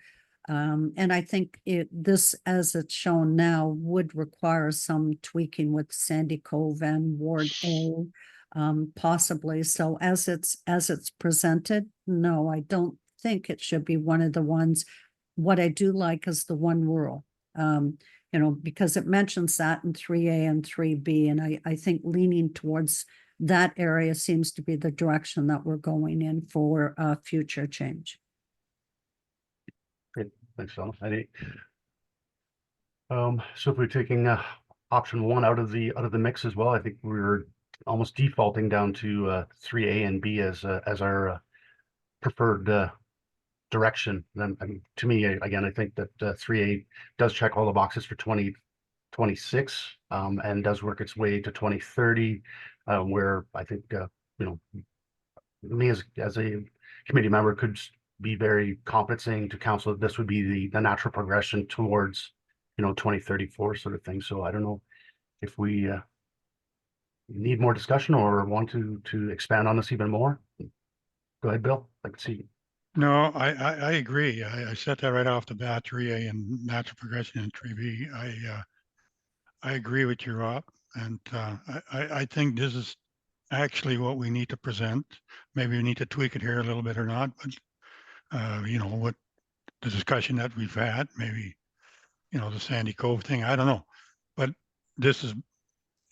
And I think this, as it's shown now, would require some tweaking with Sandy Cove and Ward A, possibly. So as it's presented, no, I don't think it should be one of the ones. What I do like is the one rural, because it mentions that in 3A and 3B, and I think leaning towards that area seems to be the direction that we're going in for future change. Great, thanks, Donna. So if we're taking option one out of the mix as well, I think we're almost defaulting down to 3A and B as our preferred direction. Then, I mean, to me, again, I think that 3A does check all the boxes for 2026 and does work its way to 2030, where I think me as a committee member could be very confident saying to council that this would be the natural progression towards 2034 sort of thing. So I don't know if we need more discussion or want to expand on this even more. Go ahead, Bill. I can see. No, I agree. I said that right off the bat, 3A and natural progression in 3B. I agree with you, Rob. And I think this is actually what we need to present. Maybe we need to tweak it here a little bit or not, but what the discussion that we've had, maybe, the Sandy Cove thing, I don't know. But this is,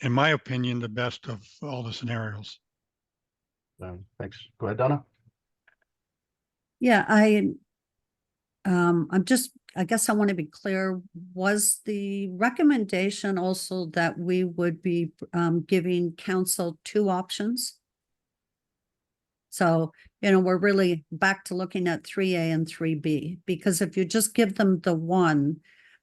in my opinion, the best of all the scenarios. Thanks. Go ahead, Donna. Yeah, I guess I want to be clear, was the recommendation also that we would be giving council two options? So, we're really back to looking at 3A and 3B, because if you just give them the one,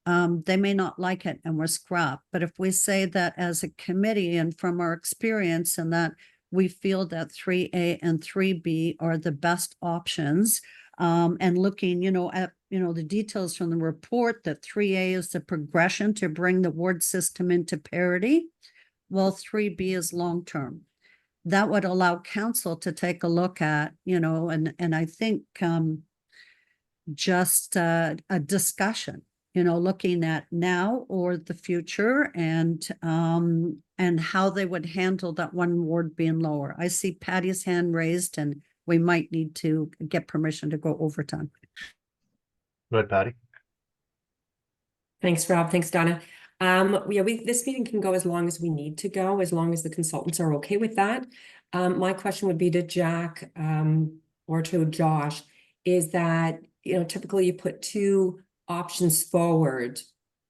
they may not like it and we're scrapped. But if we say that as a committee and from our experience and that we feel that 3A and 3B are the best options, and looking, at, the details from the report that 3A is the progression to bring the ward system into parity, while 3B is long-term. That would allow council to take a look at, and I think just a discussion, looking at now or the future and how they would handle that one ward being lower. I see Patty's hand raised and we might need to get permission to go overtime. Go ahead, Patty. Thanks, Rob. Thanks, Donna. This meeting can go as long as we need to go, as long as the consultants are okay with that. My question would be to Jack or to Josh, is that, typically you put two options forward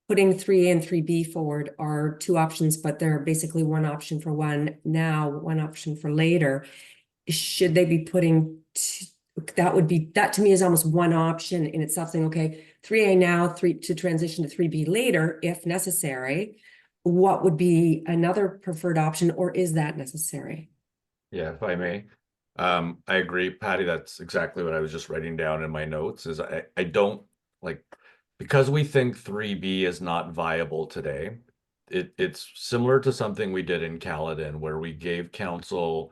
putting 3A and 3B forward are two options, but they're basically one option for one now, one option for later. Should they be putting, that to me is almost one option in itself, saying, okay, 3A now, to transition to 3B later, if necessary. What would be another preferred option, or is that necessary? Yeah, if I may. I agree, Patty, that's exactly what I was just writing down in my notes, is I don't like, because we think 3B is not viable today. It's similar to something we did in Caledon where we gave council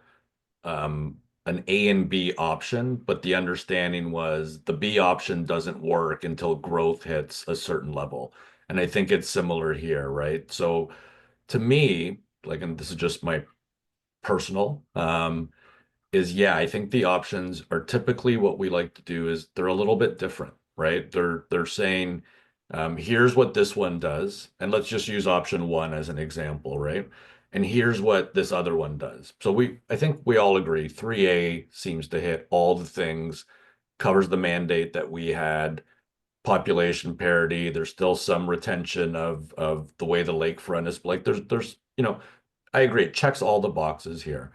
an A and B option, but the understanding was the B option doesn't work until growth hits a certain level. And I think it's similar here, right? So to me, like, and this is just my personal, is yeah, I think the options are typically what we like to do is they're a little bit different, right? They're saying, here's what this one does, and let's just use option one as an example, right? And here's what this other one does. So I think we all agree 3A seems to hit all the things, covers the mandate that we had, population parity. There's still some retention of the way the lakefront is like there's I agree, it checks all the boxes here.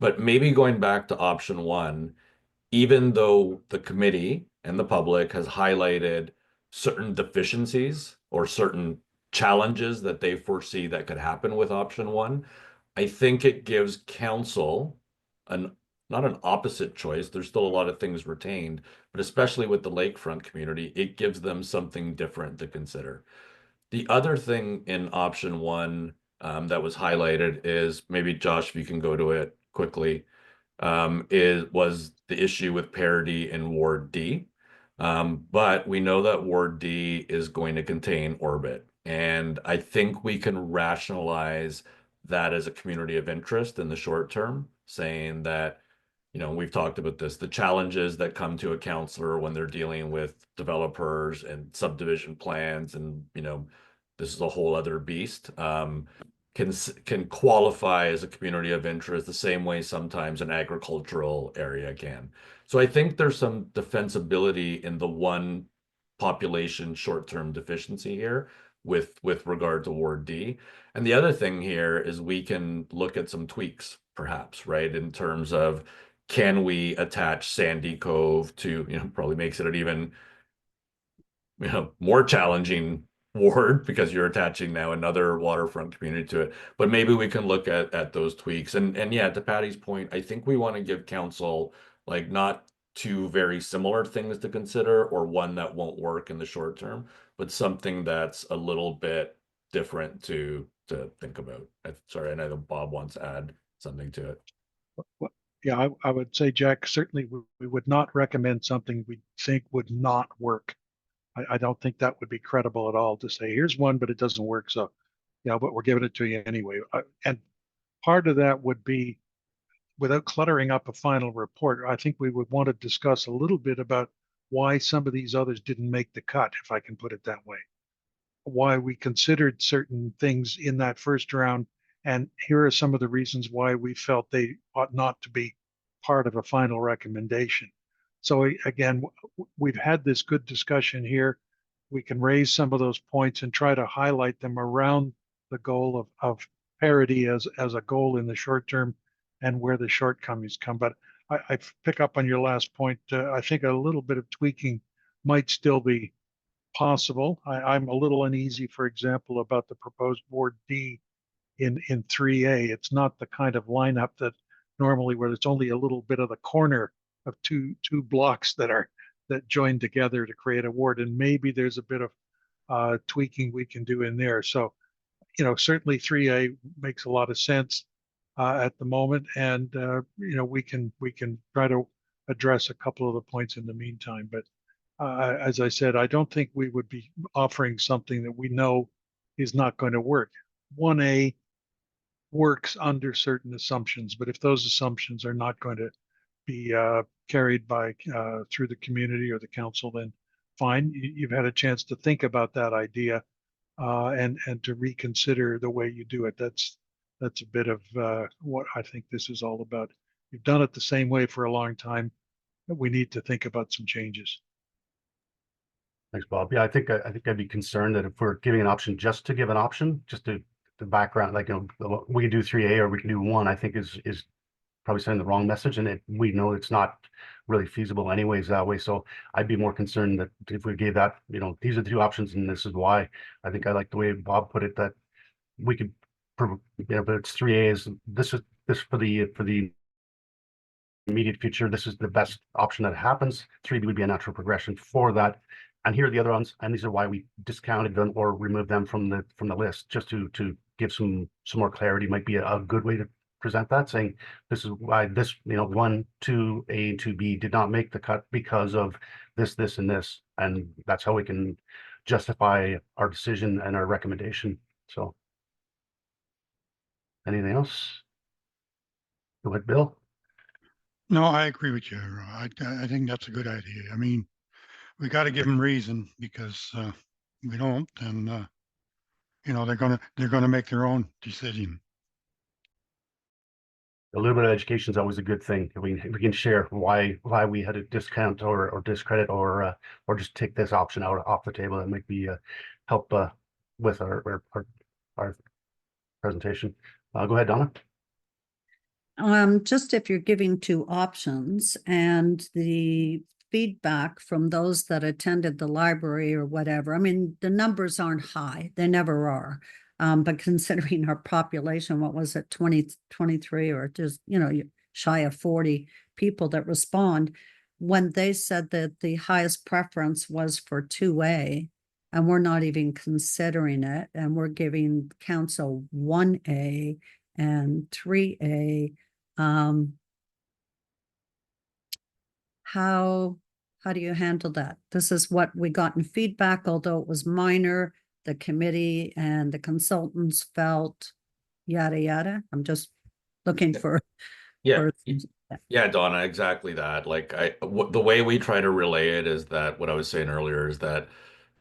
But maybe going back to option one, even though the committee and the public has highlighted certain deficiencies or certain challenges that they foresee that could happen with option one, I think it gives council an not an opposite choice. There's still a lot of things retained, but especially with the lakefront community, it gives them something different to consider. The other thing in option one that was highlighted is maybe Josh, if you can go to it quickly, was the issue with parity in Ward D. But we know that Ward D is going to contain Orbit, and I think we can rationalize that as a community of interest in the short term, saying that, we've talked about this, the challenges that come to a counselor when they're dealing with developers and subdivision plans, and, this is a whole other beast. Can qualify as a community of interest the same way sometimes an agricultural area can. So I think there's some defensibility in the one population short-term deficiency here with regard to Ward D. And the other thing here is we can look at some tweaks, perhaps, right? In terms of, can we attach Sandy Cove to, probably makes it an even, more challenging ward because you're attaching now another waterfront community to it. But maybe we can look at those tweaks. And yeah, to Patty's point, I think we want to give council like not two very similar things to consider or one that won't work in the short term, but something that's a little bit different to think about. Sorry, I know Bob wants to add something to it. Yeah, I would say, Jack, certainly we would not recommend something we think would not work. I don't think that would be credible at all to say, here's one, but it doesn't work. So, but we're giving it to you anyway. And part of that would be, without cluttering up a final report, I think we would want to discuss a little bit about why some of these others didn't make the cut, if I can put it that way. Why we considered certain things in that first round. And here are some of the reasons why we felt they ought not to be part of a final recommendation. So again, we've had this good discussion here. We can raise some of those points and try to highlight them around the goal of parity as a goal in the short term and where the shortcomings come. But I pick up on your last point. I think a little bit of tweaking might still be possible. I'm a little uneasy, for example, about the proposed Ward D in 3A. It's not the kind of lineup that normally where it's only a little bit of the corner of two blocks that join together to create a ward, and maybe there's a bit of tweaking we can do in there. So, certainly 3A makes a lot of sense at the moment, and we can try to address a couple of the points in the meantime. But as I said, I don't think we would be offering something that we know is not going to work. 1A works under certain assumptions, but if those assumptions are not going to be carried by through the community or the council, then fine. You've had a chance to think about that idea and to reconsider the way you do it. That's a bit of what I think this is all about. You've done it the same way for a long time. We need to think about some changes. Thanks, Bob. Yeah, I think I'd be concerned that if we're giving an option just to give an option, just to the background, like, we can do 3A or we can do 1, I think is probably sending the wrong message, and we know it's not really feasible anyways that way. So I'd be more concerned that if we gave that, these are the 2 options and this is why. I think I like the way Bob put it, that we could, but it's 3A is this for the immediate future. This is the best option that happens. 3B would be a natural progression for that. And here are the other ones, and these are why we discounted them or removed them from the list, just to give some more clarity. Might be a good way to present that, saying this is why this 1, 2, A, and 2B did not make the cut because of this, and this, and that's how we can justify our decision and our recommendation. So, anything else? Go ahead, Bill. No, I agree with you. I think that's a good idea. I mean, we got to give them reason, because we don't, and they're gonna make their own decision. A little bit of education is always a good thing. We can share why we had a discount or discredit or just take this option out off the table. That might be help with our presentation. Go ahead, Donna. Just if you're giving 2 options, and the feedback from those that attended the library or whatever, I mean, the numbers aren't high, they never are. But considering our population, what was it, 23 or just, shy of 40 people that respond, when they said that the highest preference was for 2A, and we're not even considering it, and we're giving council 1A and 3A, how do you handle that? This is what we got in feedback, although it was minor. The committee and the consultants felt yada, yada. I'm just looking for. Yeah. for- Yeah, Donna, exactly that. Like the way we try to relay it is that what I was saying earlier is that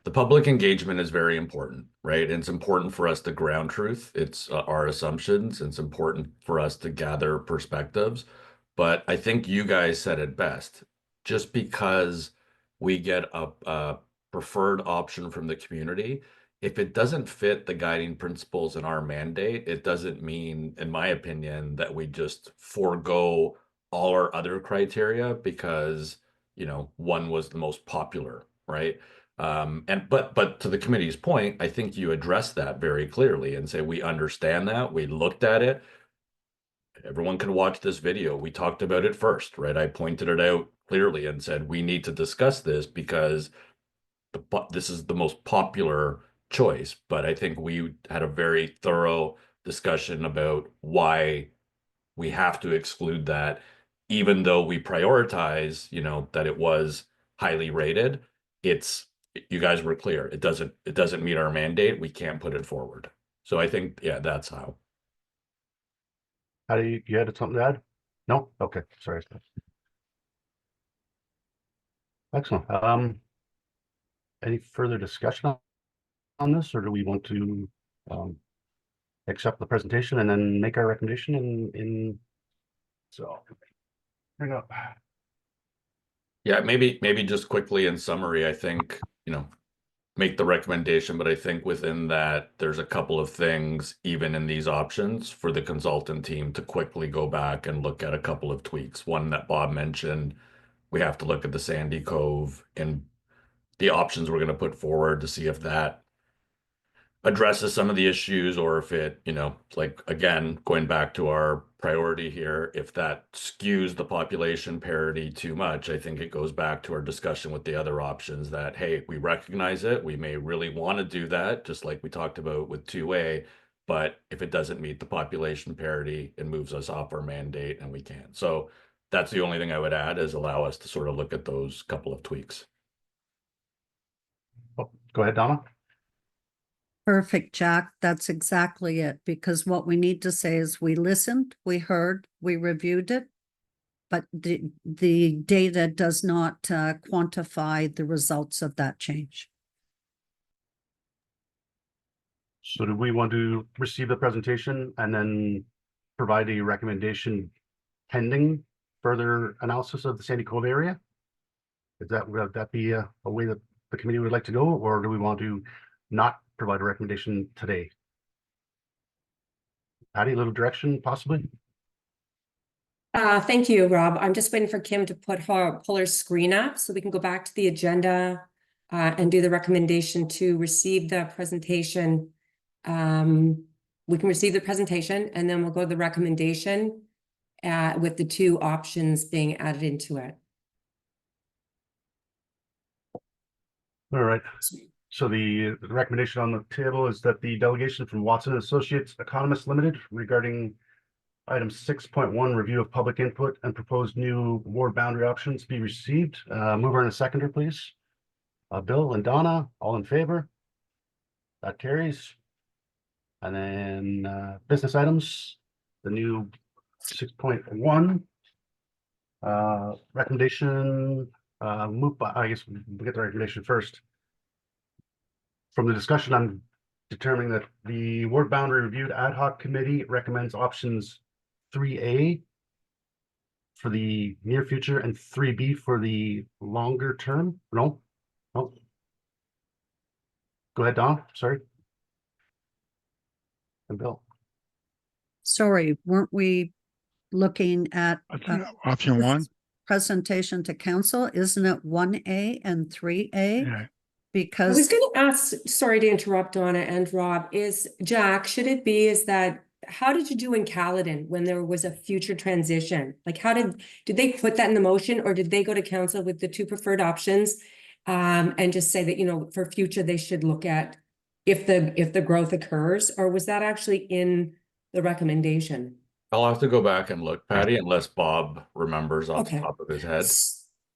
the public engagement is very important, right? And it's important for us to ground truth. It's our assumptions. It's important for us to gather perspectives. But I think you guys said it best. Just because we get a preferred option from the community, if it doesn't fit the guiding principles in our mandate, it doesn't mean, in my opinion, that we just forego all our other criteria because, 1 was the most popular, right? But to the committee's point, I think you addressed that very clearly and say, we understand that, we looked at it. Everyone can watch this video. We talked about it first, right? I pointed it out clearly and said, we need to discuss this because this is the most popular choice. But I think we had a very thorough discussion about why we have to exclude that, even though we prioritize, that it was highly rated. You guys were clear. It doesn't meet our mandate. We can't put it forward. So I think, yeah, that's how. How do you had something to add? No? Okay, sorry. Excellent. Any further discussion on this, or do we want to accept the presentation and then make our recommendation so bring up. Yeah, maybe just quickly in summary, I think, make the recommendation, but I think within that, there's a couple of things, even in these options, for the consultant team to quickly go back and look at a couple of tweaks. One that Bob mentioned, we have to look at the Sandy Cove and the options we're going to put forward to see if that addresses some of the issues, or if it, like, again, going back to our priority here, if that skews the population parity too much, I think it goes back to our discussion with the other options that, hey, we recognize it. We may really want to do that, just like we talked about with 2A, but if it doesn't meet the population parity, it moves us off our mandate and we can't. So that's the only thing I would add, is allow us to sort of look at those couple of tweaks. Oh, go ahead, Donna. Perfect, Jack. That's exactly it. Because what we need to say is we listened, we heard, we reviewed it, but the data does not quantify the results of that change. So do we want to receive the presentation and then provide a recommendation pending further analysis of the Sandy Cove area? Would that be a way that the committee would like to go, or do we want to not provide a recommendation today? Patty, a little direction possibly? Thank you, Rob. I'm just waiting for Kim to pull her screen up so we can go back to the agenda and do the recommendation to receive the presentation. We can receive the presentation and then we'll go to the recommendation with the two options being added into it. All right. So the recommendation on the table is that the delegation from Watson Associates Economists Limited regarding item 6.1, review of public input and proposed new ward boundary options be received. Mover and a seconder, please. Bill and Donna, all in favor? That carries. And then business items, the new 6.1 recommendation moved by, I guess we get the recommendation first. From the discussion, I'm determining that the ward boundary reviewed ad hoc committee recommends options 3A for the near future and 3B for the longer term. No. Go ahead, Don. Sorry. And Bill. Sorry, weren't we looking at Option one, presentation to council? Isn't it 1A and 3A? yeah, I Because was going to ask, sorry to interrupt Donna and Rob, is Jack, should it be, is that, how did you do in Caledon when there was a future transition? Like did they put that in the motion or did they go to council with the two preferred options? And just say that, you know, for future, they should look at if the growth occurs, or was that actually in the recommendation? I'll have to go back and look, Patty, unless Bob remembers off the Okay. top of his head.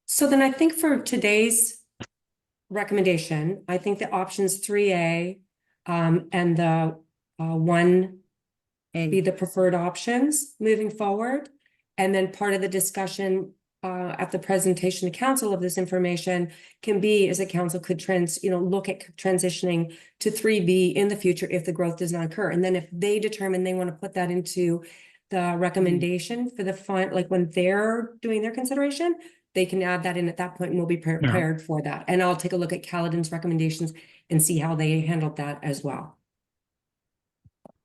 So then I think for today's recommendation, I think the options 3A and the 1 be the preferred options moving forward. And then part of the discussion at the presentation to council of this information can be as a council could look at transitioning to 3B in the future if the growth does not occur. And then if they determine they want to put that into the recommendation for the fund, like when they're doing their consideration, they can add that in at that point and we'll be prepared for that. And I'll take a look at Caledon's recommendations and see how they handled that as well.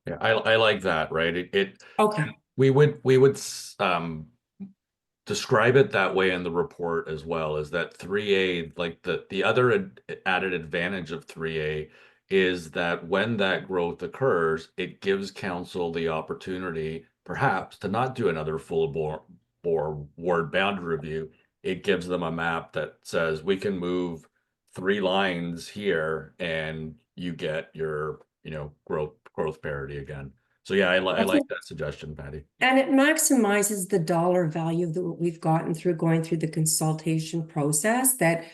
Yeah, I like that, right? Okay. We would describe it that way in the report as well, is that 3A, like the other added advantage of 3A is that when that growth occurs, it gives council the opportunity perhaps to not do another full bore ward boundary review. It gives them a map that says we can move 3 lines here and you get your, growth parity again. So yeah, I like that suggestion, Patty. And it maximizes the dollar value that we've gotten through going through the consultation process, that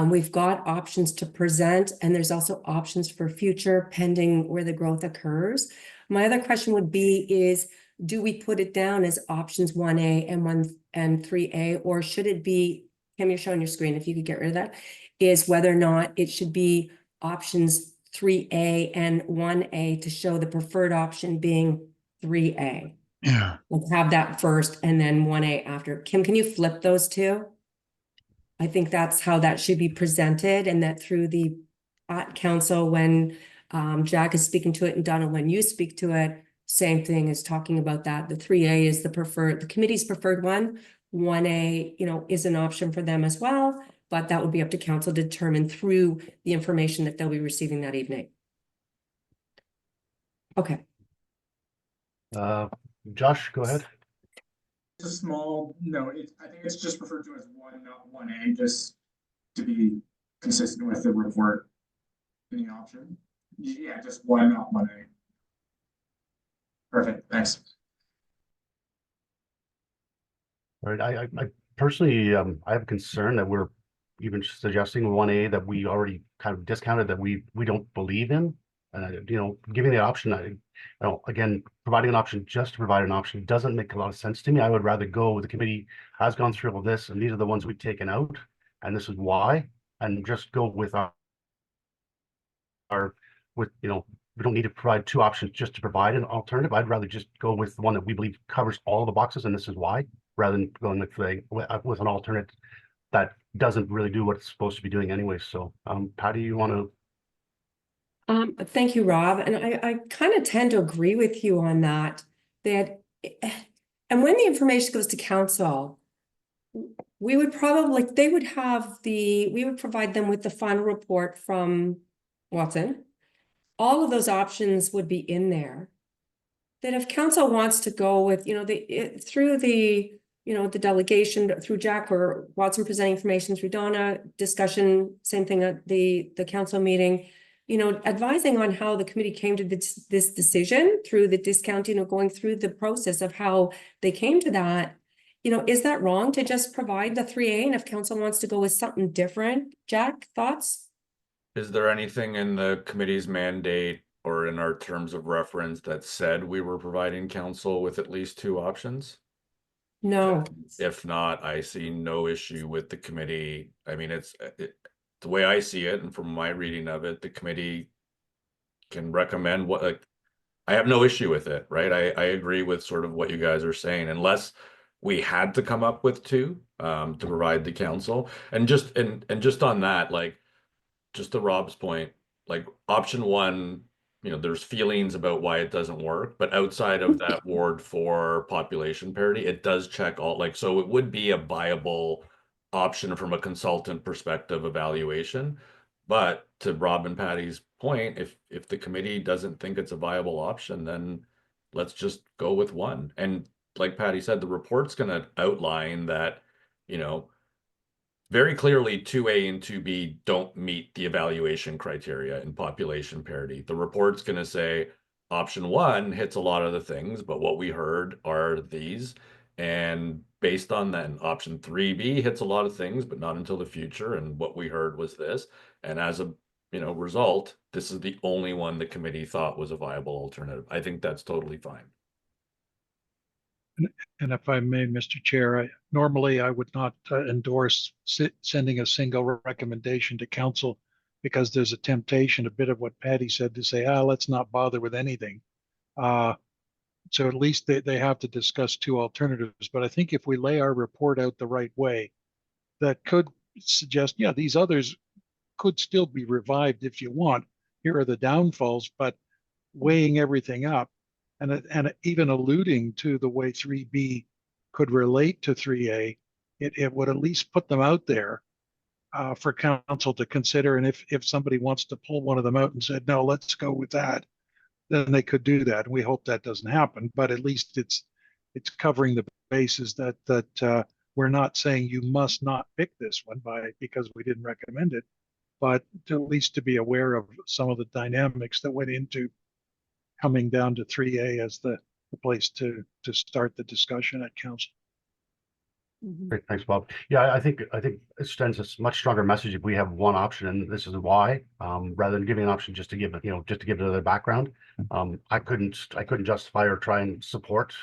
we've got options to present, and there's also options for future pending where the growth occurs. My other question would be is, do we put it down as options 1A and 1 and 3A, or should it be, Kim, you're showing your screen, if you could get rid of that, is whether or not it should be options 3A and 1A to show the preferred option being 3A. yeah. Let's have that first and then 1A after. Kim, can you flip those two? I think that's how that should be presented, and that through the council when Jack is speaking to it and Donna, when you speak to it, same thing as talking about that. The 3A is the committee's preferred one. 1A, is an option for them as well, but that would be up to council to determine through the information that they'll be receiving that evening. Okay. Josh, go ahead. It's a small note. I think it's just referred to as 1, not 1A, just to be consistent with the report in the option. Yeah, just 1, not 1A. Perfect, thanks. All right, I personally, I have a concern that we're even suggesting 1A that we already kind of discounted, that we don't believe in. Giving the option, again, providing an option just to provide an option doesn't make a lot of sense to me. I would rather go with the committee has gone through all this, and these are the ones we've taken out, and this is why, and just go with we don't need to provide 2 options just to provide an alternative. I'd rather just go with the one that we believe covers all of the boxes, and this is why, rather than going with an alternate that doesn't really do what it's supposed to be doing anyway. So, Patty, you want to? Thank you, Rob. And I kind of tend to agree with you on that, and when the information goes to council, we would probably, we would provide them with the final report from Watson. All of those options would be in there. That if council wants to go with, through the delegation, through Jack or Watson presenting information, through Donna, discussion, same thing at the council meeting, advising on how the committee came to this decision through the discounting or going through the process of how they came to that. Is that wrong to just provide the 3A? And if council wants to go with something different, Jack, thoughts? Is there anything in the committee's mandate or in our terms of reference that said we were providing council with at least 2 options? No. If not, I see no issue with the committee. I mean, the way I see it, and from my reading of it, the committee can recommend what, I have no issue with it, right? I agree with sort of what you guys are saying, unless we had to come up with 2 to provide the council. And just on that, like, just to Rob's point, like option 1, there's feelings about why it doesn't work, but outside of that ward for population parity, it does check all, like, so it would be a viable option from a consultant perspective evaluation. But to Rob and Patty's point, if the committee doesn't think it's a viable option, then let's just go with 1. And like Patty said, the report's going to outline that, very clearly 2A and 2B don't meet the evaluation criteria in population parity. The report's going to say option 1 hits a lot of the things, but what we heard are these. And based on that, option 3B hits a lot of things, but not until the future. And what we heard was this. And as a result, this is the only one the committee thought was a viable alternative. I think that's totally fine. And if I may, Mr. Chair, normally I would not endorse sending a single recommendation to council, because there's a temptation, a bit of what Patty said, to say, let's not bother with anything. So at least they have to discuss 2 alternatives. But I think if we lay our report out the right way, that could suggest, yeah, these others could still be revived if you want. Here are the downfalls, but weighing everything up, and even alluding to the way 3B could relate to 3A, it would at least put them out there for council to consider. And if somebody wants to pull one of them out and said, no, let's go with that, then they could do that. We hope that doesn't happen, but at least it's covering the bases that we're not saying you must not pick this one because we didn't recommend it, but at least to be aware of some of the dynamics that went into coming down to 3A as the place to start the discussion at council. Great, thanks, Bob. Yeah, I think it sends a much stronger message if we have 1 option, and this is why, rather than giving an option just to give it, just to give it another background. I couldn't justify or try and support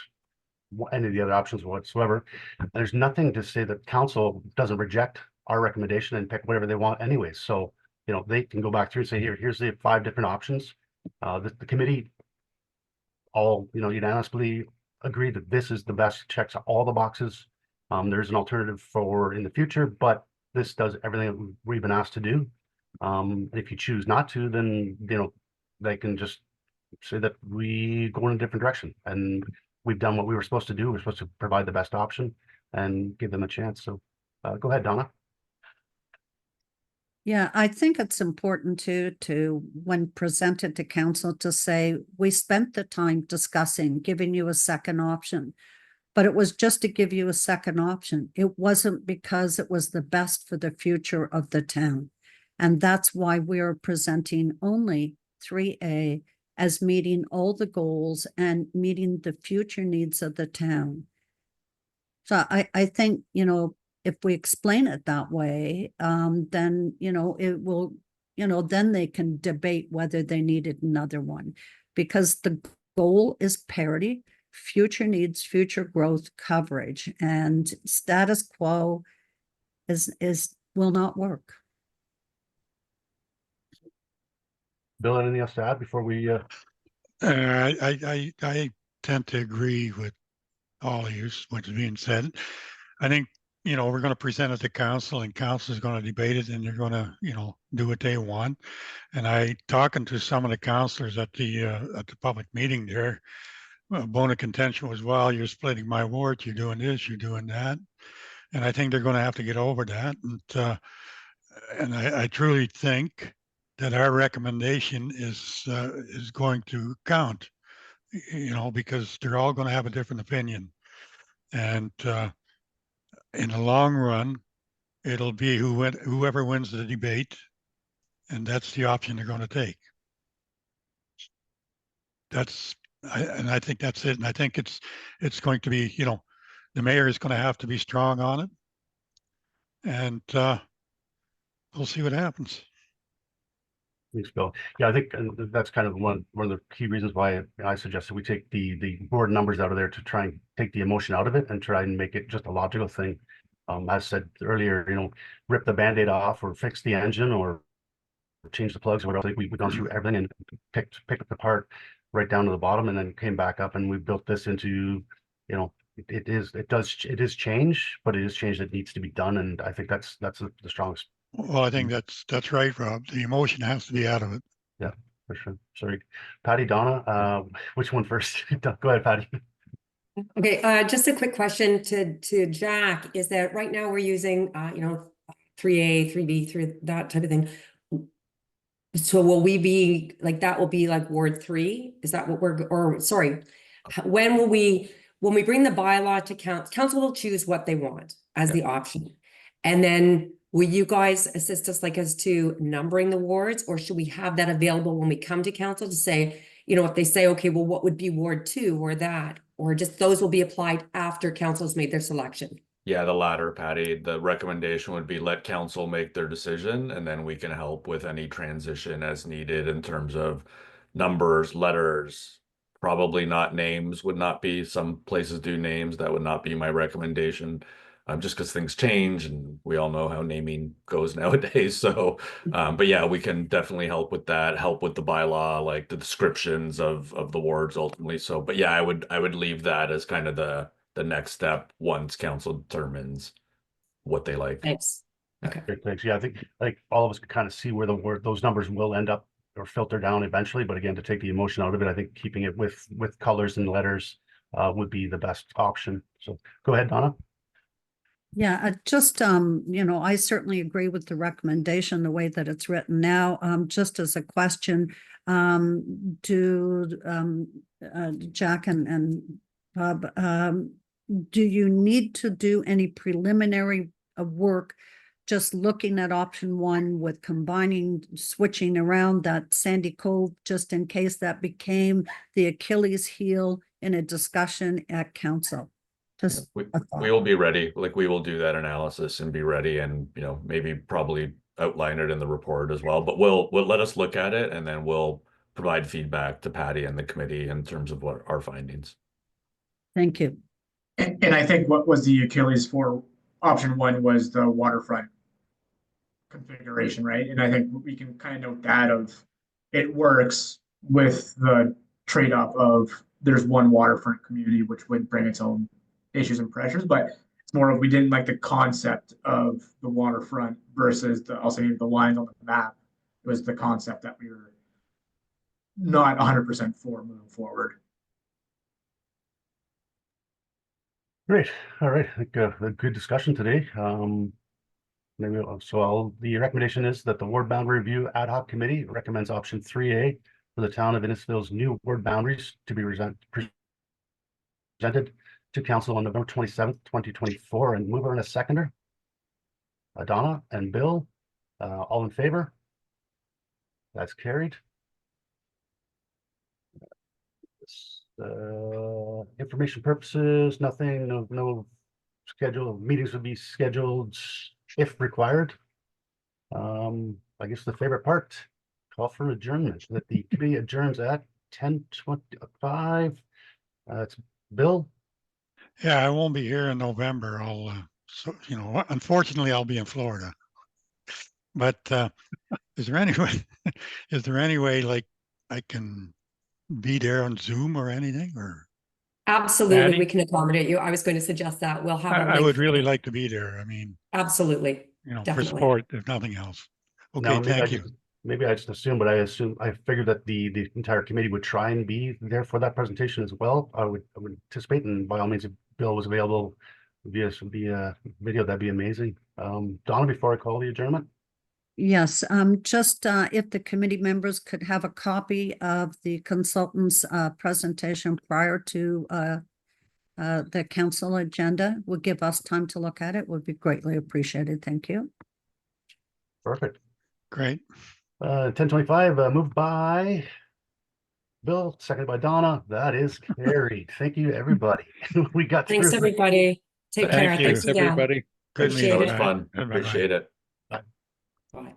any of the other options whatsoever. There's nothing to say that council doesn't reject our recommendation and pick whatever they want anyway. So, they can go back through and say, here's the 5 different options. The committee all, unanimously agreed that this is the best, checks all the boxes. There's an alternative for in the future, but this does everything that we've been asked to do. If you choose not to, then, they can just say that we go in a different direction, and we've done what we were supposed to do. We're supposed to provide the best option and give them a chance. So go ahead, Donna. Yeah, I think it's important to when presented to council to say, we spent the time discussing, giving you a second option, but it was just to give you a second option. It wasn't because it was the best for the future of the town. And that's why we're presenting only 3A as meeting all the goals and meeting the future needs of the town. So I think, if we explain it that way, then, it will, then they can debate whether they needed another one, because the goal is parity, future needs, future growth coverage, and status quo will not work. Bill, anything else to add before we? I tend to agree with all of you, what's being said. I think, you know, we're going to present it to council and council is going to debate it and they're going to, you know, do what they want. And I talking to some of the councilors at the public meeting there, bone of contention was, well, you're splitting my ward, you're doing this, you're doing that. And I think they're going to have to get over that. And I truly think that our recommendation is going to count, you know, because they're all going to have a different opinion. And in the long run, it'll be whoever wins the debate, and that's the option they're going to take. And I think that's it. And I think it's going to be, you know, the mayor is going to have to be strong on it, and we'll see what happens. Thanks, Bill. Yeah, I think that's kind of one of the key reasons why I suggested we take the board numbers out of there to try and take the emotion out of it and try and make it just a logical thing. As said earlier, you know, rip the Band-Aid off or fix the engine or change the plugs or whatever. I think we've gone through everything and picked it apart right down to the bottom and then came back up and we built this into, you know, it is change, but it is change that needs to be done. And I think that's the strongest. Well, I think that's right, Rob. The emotion has to be out of it. Yeah, for sure. Sorry, Patty, Donna, which one first? Go ahead, Patty. Okay, just a quick question to Jack is that right now we're using, you know, 3A, 3B, 3, that type of thing. So will we be like, that will be like Ward 3? Is that what or sorry, when we bring the bylaw to council will choose what they want as the option. And then will you guys assist us like as to numbering the wards, or should we have that available when we come to council to say, you know, if they say, okay, well, what would be Ward 2 or that, or just those will be applied after council's made their selection? Yeah, the latter, Patty. The recommendation would be let council make their decision, and then we can help with any transition as needed in terms of numbers, letters, probably not names would not be. Some places do names. That would not be my recommendation. Just because things change and we all know how naming goes nowadays. So, but yeah, we can definitely help with that, help with the bylaw, like the descriptions of the wards ultimately. So, but yeah, I would leave that as kind of the next step once council determines what they like. Thanks. Okay. Great, thanks. Yeah, I think like all of us can kind of see where those numbers will end up or filter down eventually. But again, to take the emotion out of it, I think keeping it with colors and letters would be the best option. So go ahead, Donna. Yeah, just, you know, I certainly agree with the recommendation, the way that it's written now. Just as a question, do Jack and Bob, do you need to do any preliminary work just looking at option 1 with combining, switching around that Sandy Cove, just in case that became the Achilles heel in a discussion at council? Just we will be ready. Like we will do that analysis and be ready, and you know, maybe probably outline it in the report as well. But we'll let us look at it, and then we'll provide feedback to Patty and the committee in terms of what our findings. Thank you. And I think what was the Achilles for option 1 was the waterfront configuration, right? And I think we can kind of note that of it works with the trade-off of there's one waterfront community, which would bring its own issues and pressures, but it's more of we didn't like the concept of the waterfront versus I'll say the lines on the map. It was the concept that we were not 100% for moving forward. Great. All right. I think a good discussion today. The recommendation is that the Ward Boundary Review Ad Hoc Committee recommends option 3A for the town of Innisfil's new ward boundaries to be presented to council on November 27th, 2024, and mover and a seconder. Donna and Bill, all in favor? That's carried. Information purposes, nothing, no schedule. Meetings will be scheduled if required. I guess the favorite part, call for adjournment, that the committee adjourns at 10:25. It's Bill. Yeah, I won't be here in November. So, you know, unfortunately, I'll be in Florida. But is there any way like I can be there on Zoom or anything? Or Absolutely, we Patty? can accommodate you. I was going to suggest that. We'll have a I link would for really you. like to be there. I mean, Absolutely. you know, for Definitely. support, if nothing else. Now, Okay, thank you. Maybe I just assumed, but I figured that the entire committee would try and be there for that presentation as well. I would anticipate, and by all means, if Bill was available via video, that'd be amazing. Donna, before I call the adjournment. Yes, just if the committee members could have a copy of the consultant's presentation prior to the council agenda, would give us time to look at it, would be greatly appreciated. Thank you. Perfect. Great. 10:25, moved by Bill, seconded by Donna. That is carried. Thank you, everybody. We got through. Thanks, everybody. Take Thank care. you. Thanks Thanks, again. everybody. Good Appreciate That meeting. was it. fun. Bye-bye. Appreciate it. Bye.